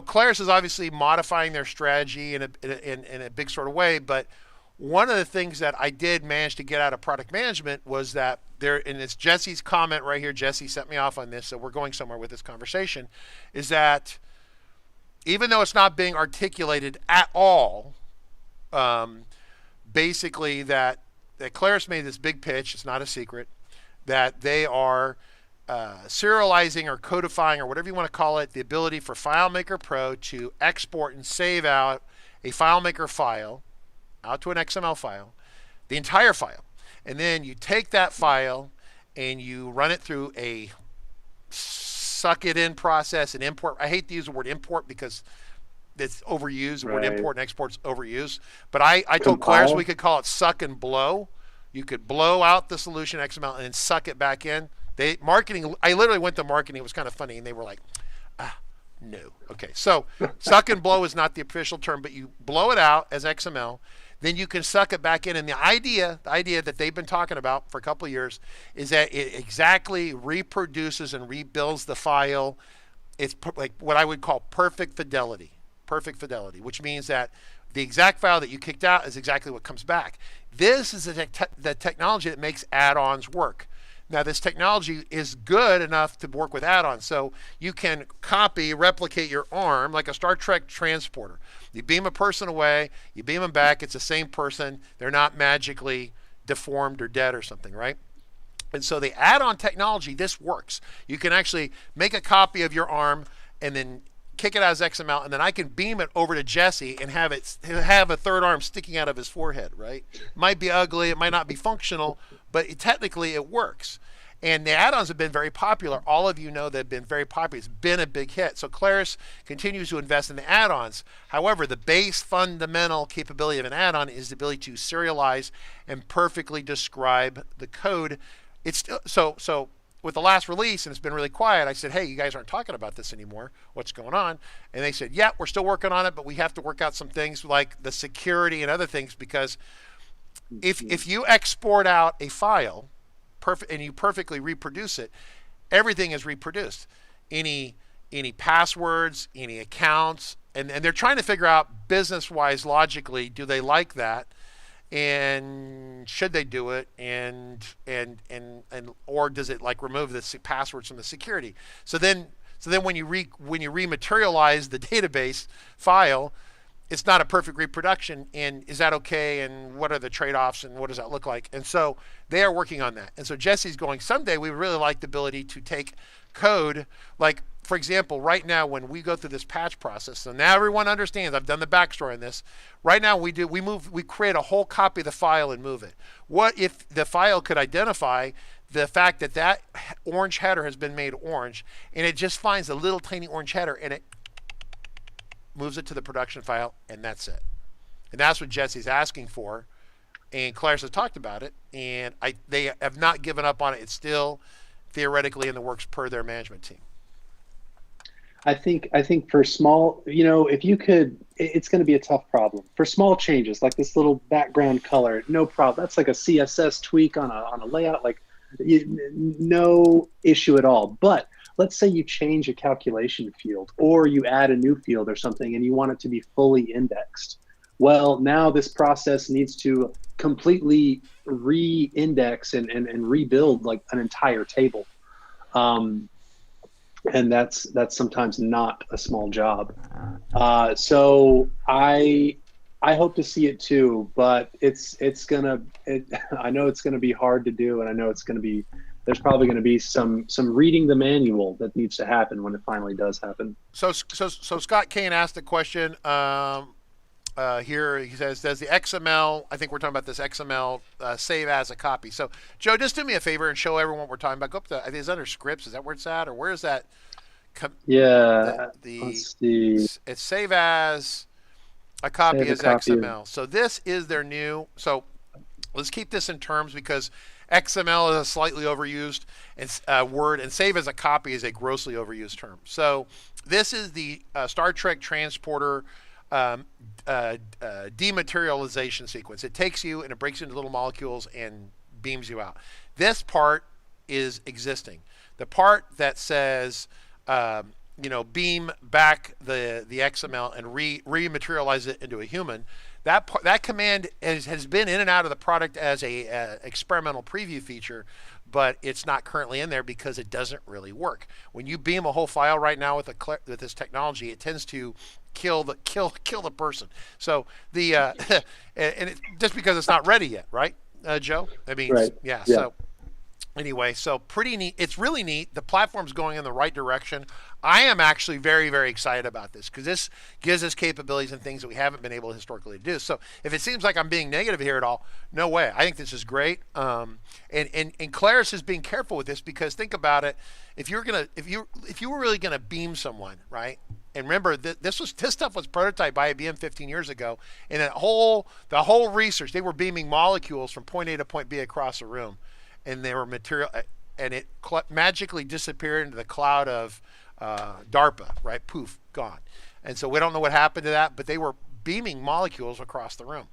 Claris is obviously modifying their strategy in a big sort of way, but one of the things that I did manage to get out of product management was that and it's Jesse's comment right here. Jesse sent me off on this, so we're going somewhere with this conversation, is that even though it's not being articulated at all, basically that Claris made this big pitch, it's not a secret, that they are serializing or codifying or whatever you want to call it, the ability for FileMaker Pro to export and save out a FileMaker file out to an XML file, the entire file. And then you take that file and you run it through a suck it in process and import. I hate to use the word import because it's overused. The word import and export is overused. But I told Claris we could call it suck and blow. You could blow out the solution XML and then suck it back in. I literally went to marketing. It was kind of funny. And they were like, no. Okay, so suck and blow is not the official term, but you blow it out as XML. Then you can suck it back in. And the idea that they've been talking about for a couple of years is that it exactly reproduces and rebuilds the file. It's like what I would call perfect fidelity, which means that the exact file that you kicked out is exactly what comes back. This is the technology that makes add-ons work. Now, this technology is good enough to work with add-ons. So you can replicate your arm like a Star Trek transporter. You beam a person away, you beam them back, it's the same person. They're not magically deformed or dead or something, right? And so the add-on technology, this works. You can actually make a copy of your arm and then kick it out as XML, and then I can beam it over to Jesse and have a third arm sticking out of his forehead, right? It might be ugly, it might not be functional, but technically it works. And the add-ons have been very popular. All of you know they've been very popular. It's been a big hit. So Claris continues to invest in the add-ons. However, the base fundamental capability of an add-on is the ability to serialize and perfectly describe the code. It's still, so with the last release, and it's been really quiet, I said, hey, you guys aren't talking about this anymore. What's going on? And they said, yeah, we're still working on it, but we have to work out some things like the security and other things, because if you export out a file and you perfectly reproduce it, everything is reproduced. Any passwords, any accounts, and they're trying to figure out business-wise, logically, do they like that? And should they do it, and or does it like remove the passwords from the security? So then when you rematerialize the database file, it's not a perfect reproduction, and is that okay, and what are the trade-offs, and what does that look like? And so they are working on that. And so Jesse's going, someday we would really like the ability to take code, like for example, right now when we go through this patch process, so now everyone understands, I've done the backstory on this. Right now we create a whole copy of the file and move it. What if the file could identify the fact that that orange header has been made orange, and it just finds a little tiny orange header, and it moves it to the production file, and that's it. And that's what Jesse's asking for, and Claris has talked about it, and they have not given up on it. It's still theoretically in the works per their management team. I think for small, if you could, it's going to be a tough problem. For small changes, like this little background color, no problem. That's like a CSS tweak on a layout, like no issue at all. But let's say you change a calculation field, or you add a new field or something, and you want it to be fully indexed. Well, now this process needs to completely re-index and rebuild like an entire table. And that's sometimes not a small job. So I hope to see it too, but I know it's gonna be hard to do, and I know there's probably gonna be some reading the manual that needs to happen when it finally does happen. So Scott Kane asked a question here. He says, does the XML, I think we're talking about this XML, save as a copy? So Joe, just do me a favor and show everyone what we're talking about. Go up to, is it under scripts? Is that where it's at, or where is that? Yeah, let's see. It's save as a copy as XML. So this is their new, so let's keep this in terms, because XML is a slightly overused word, and save as a copy is a grossly overused term. So this is the Star Trek transporter dematerialization sequence. It takes you and it breaks into little molecules and beams you out. This part is existing. The part that says, beam back the XML and rematerialize it into a human, that command has been in and out of the product as a experimental preview feature, but it's not currently in there because it doesn't really work. When you beam a whole file right now with this technology, it tends to kill the person. So the just because it's not ready yet, right, Joe? I mean, right. Yeah. So anyway, so pretty neat. It's really neat. The platform's going in the right direction. I am actually very, very excited about this, because this gives us capabilities and things that we haven't been able to historically do. So if it seems like I'm being negative here at all, no way. I think this is great. And Claris is being careful with this, because think about it. If you were really gonna beam someone, right? And remember, this stuff was prototyped by IBM 15 years ago, and the whole research, they were beaming molecules from point A to point B across a room, and they were and it magically disappeared into the cloud of DARPA, right? Poof, gone. And so we don't know what happened to that, but they were beaming molecules across the room.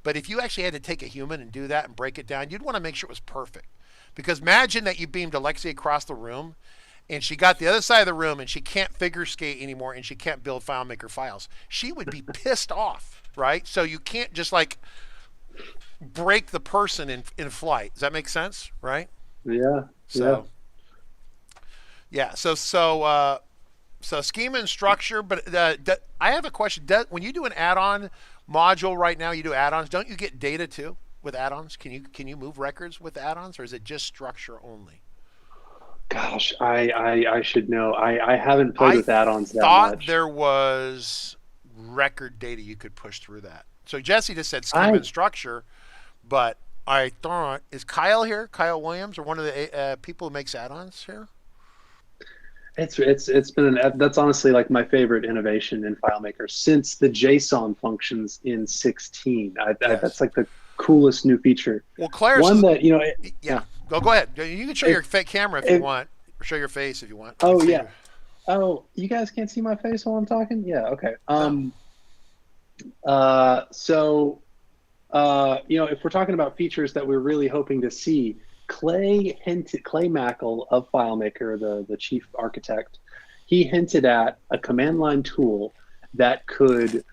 But if you actually had to take a human and do that and break it down, you'd want to make sure it was perfect. Because imagine that you beamed Alexia across the room, and she got the other side of the room, and she can't figure skate anymore, and she can't build FileMaker files. She would be pissed off, right? So you can't just like break the person in flight. Does that make sense, right? Yeah. So so schema and structure. But I have a question. When you do an add-on module right now, you do add-ons. Don't you get data too with add-ons? Can you move records with add-ons, or is it just structure only? Gosh, I should know. I haven't played with add-ons that much. I thought there was record data you could push through that. So Jesse just said schema and structure, but I thought, is Kyle here? Kyle Williams, or one of the people who makes add-ons here? It's been that's honestly like my favorite innovation in FileMaker since the JSON functions in 16. That's like the coolest new feature. Well, Claris, one that Go ahead. You can show your fake camera if you want. Show your face if you want. Oh yeah. Oh, you guys can't see my face while I'm talking? Yeah. Okay. If we're talking about features that we're really hoping to see, Clay Mackle of FileMaker, the chief architect, he hinted at a command line tool that could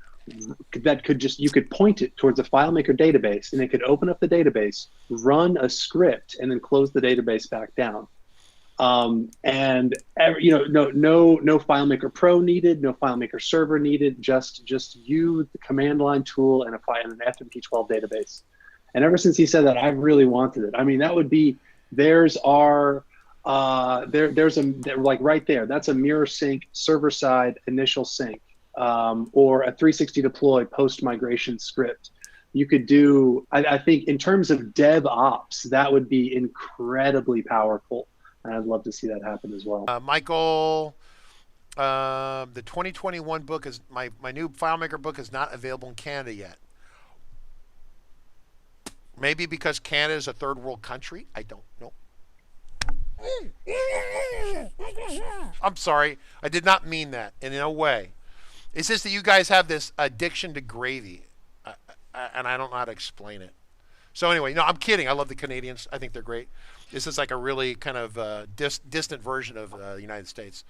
just, you could point it towards a FileMaker database, and it could open up the database, run a script, and then close the database back down. No FileMaker Pro needed, no FileMaker Server needed, just you, the command line tool, and an FMP12 database. And ever since he said that, I've really wanted it. I mean, that would be, there's right there. That's a mirror sync server side initial sync, or a 360 deploy post migration script. You could do, I think in terms of DevOps, that would be incredibly powerful. And I'd love to see that happen as well. Michael, the 2021 book is my new FileMaker book is not available in Canada yet. Maybe because Canada is a third world country. I don't know. I'm sorry. I did not mean that in no way. It's just that you guys have this addiction to gravy, and I don't know how to explain it. So anyway, no, I'm kidding. I love the Canadians. I think they're great. This is like a really kind of distant version of the United States.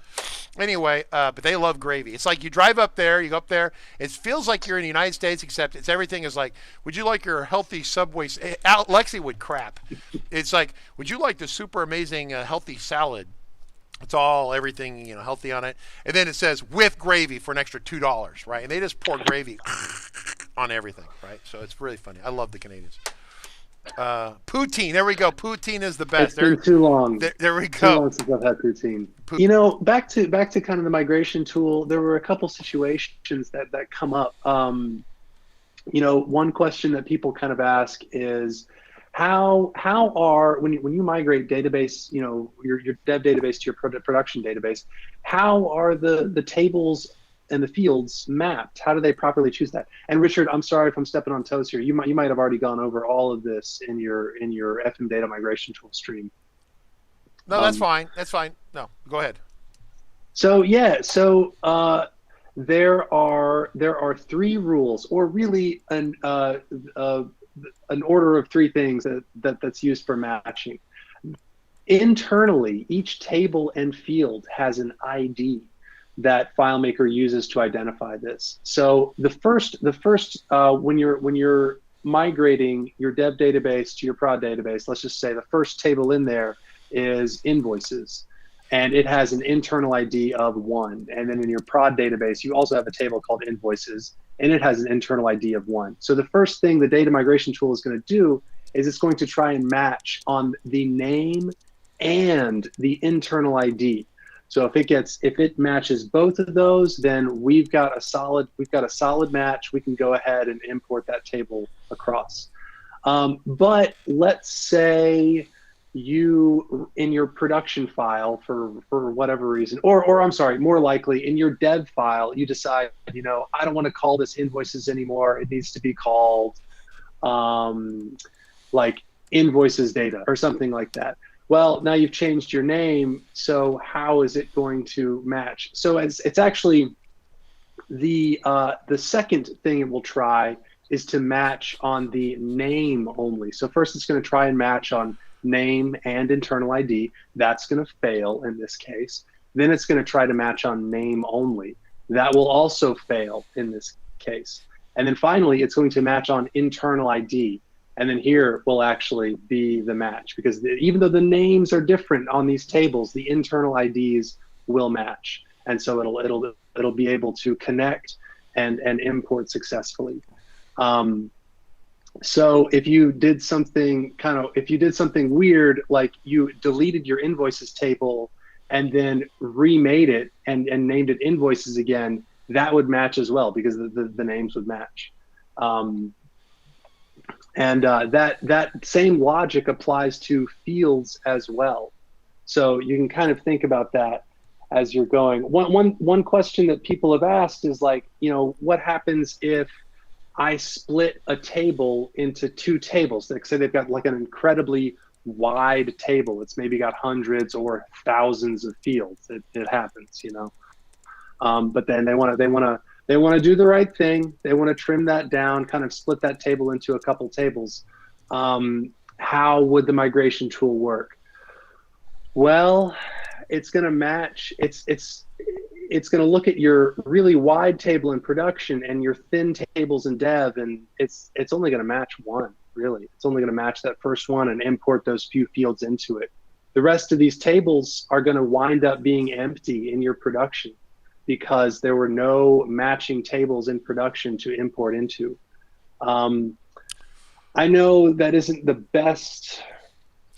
Anyway, but they love gravy. It's like you drive up there, you go up there. It feels like you're in the United States, except everything is like, would you like your healthy Subway? Lexi would crap. It's like, would you like the super amazing healthy salad? It's all everything, healthy on it. And then it says with gravy for an extra $2, right? And they just pour gravy on everything, right? So it's really funny. I love the Canadians. Poutine. There we go. Poutine is the best. It's been too long. There we go. Too long since I've had poutine. Back to kind of the migration tool. There were a couple situations that come up. One question that people kind of ask is, how are when you migrate database, your dev database to your production database, how are the tables and the fields mapped? How do they properly choose that? And Richard, I'm sorry if I'm stepping on toes here. You might have already gone over all of this in your FM data migration tool stream. No, that's fine. That's fine. No, go ahead. So there are three rules, or really an order of three things that's used for matching. Internally, each table and field has an ID that FileMaker uses to identify this. So the first when you're migrating your dev database to your prod database, let's just say the first table in there is invoices, and it has an internal ID of 1. And then in your prod database, you also have a table called invoices, and it has an internal ID of 1. So the first thing the data migration tool is going to do is it's going to try and match on the name and the internal ID. So if it matches both of those, then we've got a solid match. We can go ahead and import that table across. But let's say you, in your production file, for whatever reason, or I'm sorry, more likely in your dev file, you decide, I don't want to call this invoices anymore. It needs to be called like invoices data or something like that. Well, now you've changed your name, so how is it going to match? So it's actually the second thing it will try is to match on the name only. So first it's going to try and match on name and internal ID. That's going to fail in this case. Then it's going to try to match on name only. That will also fail in this case. And then finally, it's going to match on internal ID. And then here will actually be the match, because even though the names are different on these tables, the internal IDs will match. And so it'll be able to connect and import successfully. So if you did something weird, like you deleted your invoices table and then remade it and named it invoices again, that would match as well, because the names would match. That same logic applies to fields as well. So you can kind of think about that as you're going. One question that people have asked is like, what happens if I split a table into two tables? Like, say they've got like an incredibly wide table. It's maybe got hundreds or thousands of fields. It happens, but then they want to do the right thing. They want to trim that down, kind of split that table into a couple tables. How would the migration tool work? Well, it's going to match. It's going to look at your really wide table in production and your thin tables in dev, and it's only going to match one. Really, it's only going to match that first one and import those few fields into it. The rest of these tables are going to wind up being empty in your production because there were no matching tables in production to import into. I know that isn't the best.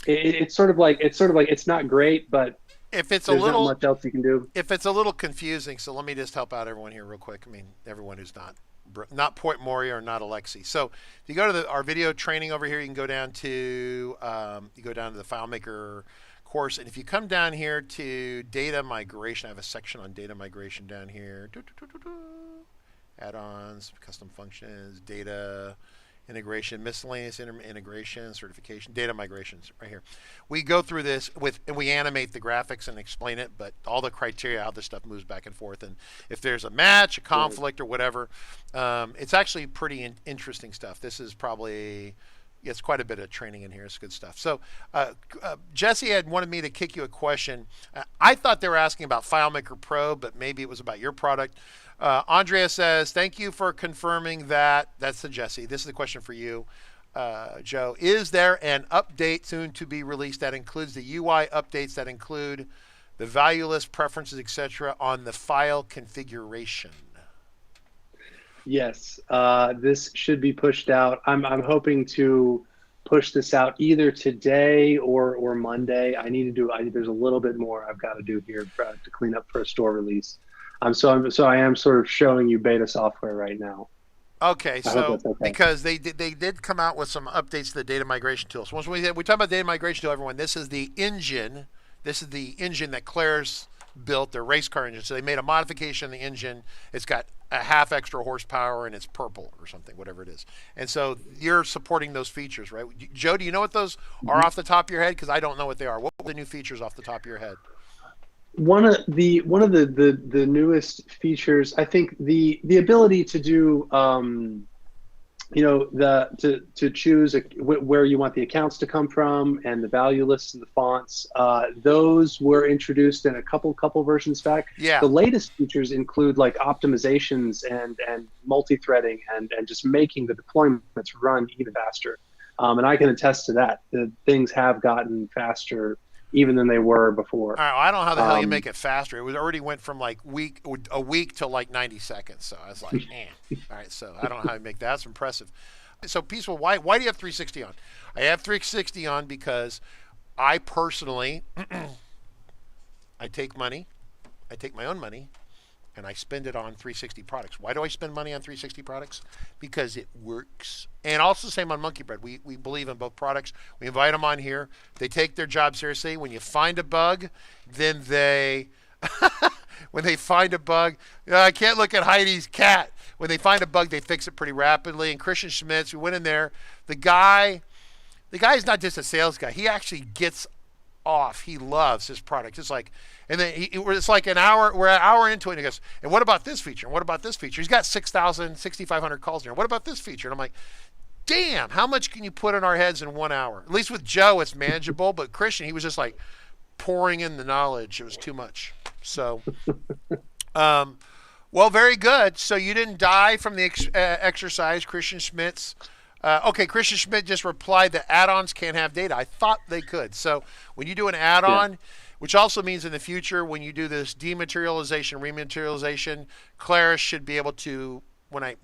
It's sort of like it's not great, but if it's there's not much else you can do. If it's a little confusing, so let me just help out everyone here real quick. I mean, everyone who's not Point Mori or not Alexi. So if you go to our video training over here, you can go down to the FileMaker course, and if you come down here to data migration, I have a section on data migration down here. Add-ons, custom functions, data integration, miscellaneous integration, certification, data migrations right here. We go through this and we animate the graphics and explain it, but all the criteria, how this stuff moves back and forth, and if there's a match, a conflict, or whatever, it's actually pretty interesting stuff. This is probably, it's quite a bit of training in here. It's good stuff. So Jesse had wanted me to kick you a question. I thought they were asking about FileMaker Pro, but maybe it was about your product. Andrea says, thank you for confirming that. That's the Jesse. This is the question for you, Joe. Is there an update soon to be released that includes the UI updates that include the value list, preferences, etc. on the file configuration? Yes, this should be pushed out. I'm hoping to push this out either today or Monday. There's a little bit more I've got to do here to clean up for a store release. So I am sort of showing you beta software right now. Okay, so because they did come out with some updates to the data migration tool. So once we talk about data migration tool, everyone, this is the engine. This is the engine that Claire's built, their race car engine. So they made a modification in the engine. It's got a half extra horsepower and it's purple or something, wwhatever it is. And so you're supporting those features, right? Joe, do you know what those are off the top of your head? Because I don't know what they are. What are the new features off the top of your head? One of the newest features, I think, the ability to do to choose where you want the accounts to come from and the value lists and the fonts. Those were introduced in a couple versions back. Yeah. The latest features include like optimizations and multi-threading and just making the deployments run even faster. And I can attest to that. The things have gotten faster even than they were before. All right, I don't know how the hell you make it faster. It already went from like a week to like 90 seconds. So I was like, man. All right, so I don't know how you make that. That's impressive. So Peaceful, why do you have 360 on? I have 360 on because I personally, I take my own money, and I spend it on 360 products. Why do I spend money on 360 products? Because it works. And also same on Monkey Bread. We believe in both products. We invite them on here. They take their job seriously. When you find a bug, then when they find a bug, I can't look at Heidi's cat. When they find a bug, they fix it pretty rapidly. And Christian Schmitz, we went in there. The guy is not just a sales guy. He actually gets off. He loves his product. It's like, and then it's like an hour. We're an hour into it, and he goes, "And what about this feature? And what about this feature?" He's got 6,500 calls in here. What about this feature? And I'm like, "Damn, how much can you put in our heads in 1 hour?" At least with Joe, it's manageable. But Christian, he was just like pouring in the knowledge. It was too much. So, well, very good. So you didn't die from the exercise, Christian Schmitz. Okay, Christian Schmidt just replied that add-ons can't have data. I thought they could. So when you do an add-on, which also means in the future when you do this dematerialization, rematerialization, Claris should be able to, when I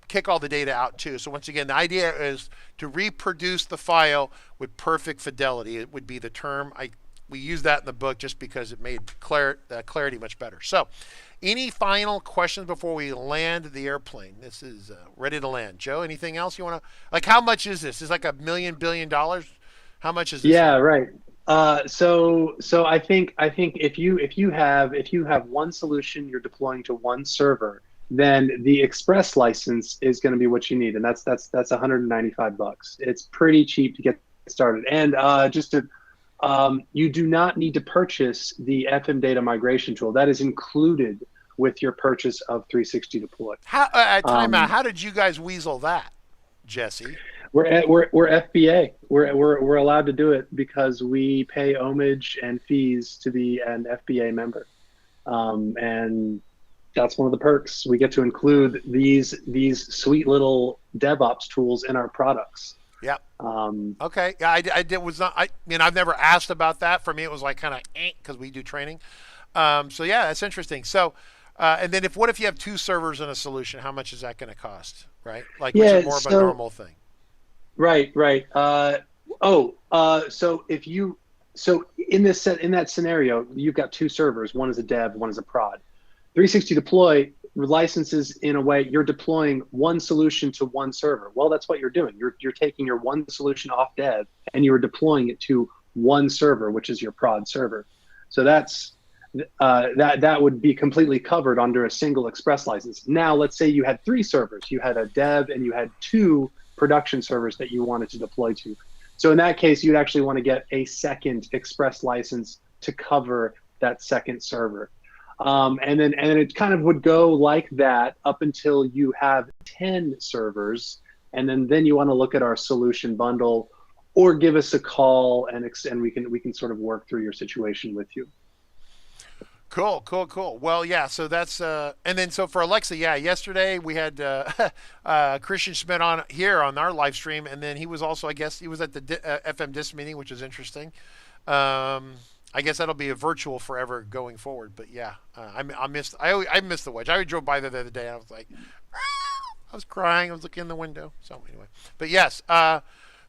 kick all the data out too. So once again, the idea is to reproduce the file with perfect fidelity. It would be the term. We use that in the book just because it made clarity much better. So any final questions before we land the airplane? This is ready to land. Joe, anything else you want to, like, how much is this? Is like $1 billion? How much is this? Yeah, right. So I think if you have one solution you're deploying to one server, then the Express license is going to be what you need, and that's $195. It's pretty cheap to get started. And you do not need to purchase the FM data migration tool. That is included with your purchase of 360 Deploy. Time out. How did you guys weasel that, Jesse? We're FBA. We're allowed to do it because we pay homage and fees to be an FBA member, and that's one of the perks. We get to include these sweet little DevOps tools in our products. Yep. Okay. Yeah, I mean, I've never asked about that. For me, it was like kind of because we do training. So yeah, that's interesting. So, and then what if you have 2 servers in a solution? How much is that going to cost? Right? Like, which is more of a normal thing. Right. So in that scenario, you've got 2 servers. One is a dev, one is a prod. 360 Deploy licenses in a way you're deploying one solution to one server. Well, that's what you're doing. You're taking your one solution off dev and you're deploying it to one server, which is your prod server. So that's that would be completely covered under a single express license. Now, let's say you had 3 servers. You had a dev and you had 2 production servers that you wanted to deploy to. So in that case, you'd actually want to get a second express license to cover that second server. And then it kind of would go like that up until you have 10 servers. And then you want to look at our solution bundle or give us a call and we can sort of work through your situation with you. Cool. Well, yeah, so that's, and then so for Alexa, yeah, yesterday we had Christian Schmidt on here on our live stream, and then he was also, I guess, he was at the FM DIS meeting, which is interesting. I guess that'll be a virtual forever going forward, but yeah, I missed the wedge. I drove by there the other day, and I was like, I was crying, I was looking in the window, so anyway. But yes,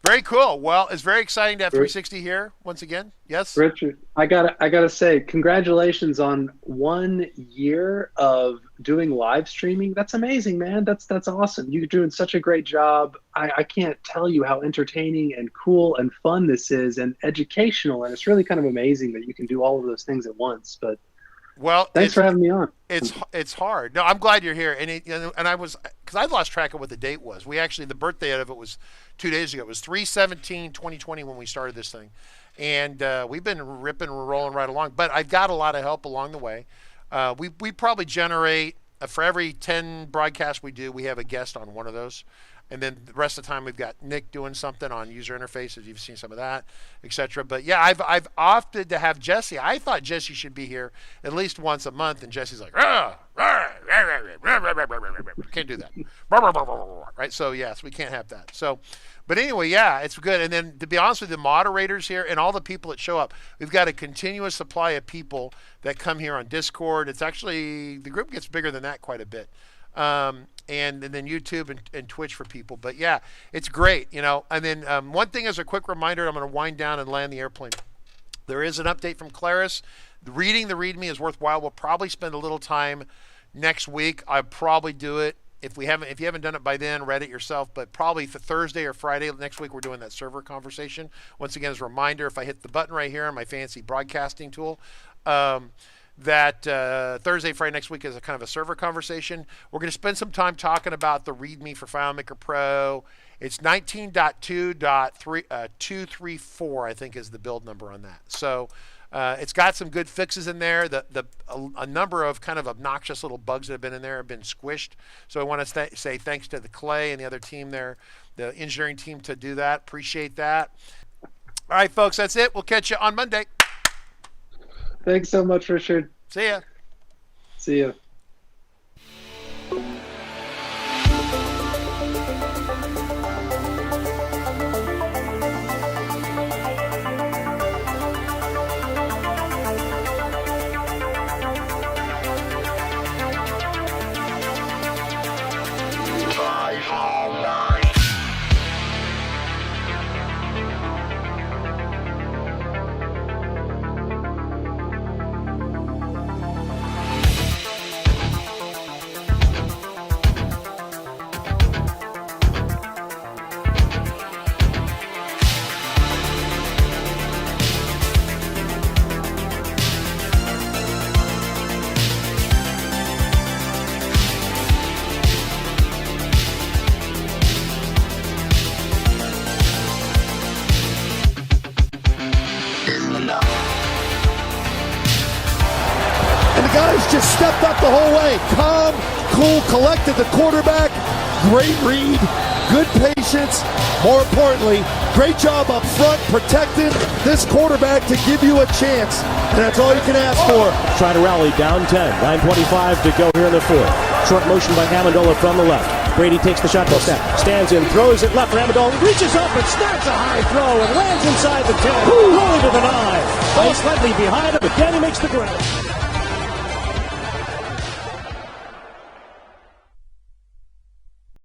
very cool. Well, it's very exciting to have 360 here once again. Yes, Richard, I gotta say, congratulations on 1 year of doing live streaming. That's amazing, man. That's awesome. You're doing such a great job. I can't tell you how entertaining and cool and fun this is, and educational. And it's really kind of amazing that you can do all of those things at once. But well, thanks for having me on. It's hard. No, I'm glad you're here. And I was, because I lost track of what the date was. We actually, the birthday of it was 2 days ago. It was 3/17/2020 when we started this thing, and we've been ripping and rolling right along. But I've got a lot of help along the way. We probably generate for every 10 broadcasts we do, we have a guest on one of those. And then the rest of the time, we've got Nick doing something on user interfaces. You've seen some of that, etc. But yeah, I've opted to have Jesse. I thought Jesse should be here at least once a month, and Jesse's like, can't do that, right? So yes, we can't have that. So, but anyway, yeah, it's good. And then to be honest with you, the moderators here and all the people that show up, we've got a continuous supply of people that come here on Discord. It's actually, the group gets bigger than that quite a bit. And then YouTube and Twitch for people. But yeah, it's great, you know. And then one thing as a quick reminder, I'm going to wind down and land the airplane. There is an update from Claris. Reading the README is worthwhile. We'll probably spend a little time next week. I'll probably do it. If you haven't done it by then, read it yourself. But probably for Thursday or Friday next week, we're doing that server conversation. Once again, as a reminder, if I hit the button right here on my fancy broadcasting tool, that Thursday, Friday next week is a kind of a server conversation. We're going to spend some time talking about the README for FileMaker Pro. It's 19.2.234, I think, is the build number on that. So it's got some good fixes in there. A number of kind of obnoxious little bugs that have been in there have been squished. So I want to say thanks to the Clay and the other team there, the engineering team, to do that. Appreciate that. All right, folks, that's it. We'll catch you on Monday. Thanks so much, Richard. See ya. See ya. playing. Calm, cool, collected, the quarterback. Great read, good patience. More importantly, great job up front protecting this quarterback to give you a chance. And that's all you can ask for. Try to rally down 10. 9:25 to go here in the fourth. Short motion by Amendola from the left. Brady takes the shotgun snap, stands in, throws it left for Amendola, reaches up and snaps a high throw and lands inside the 10, rolling to the 9. Ball slightly behind him, but Danny makes the grab.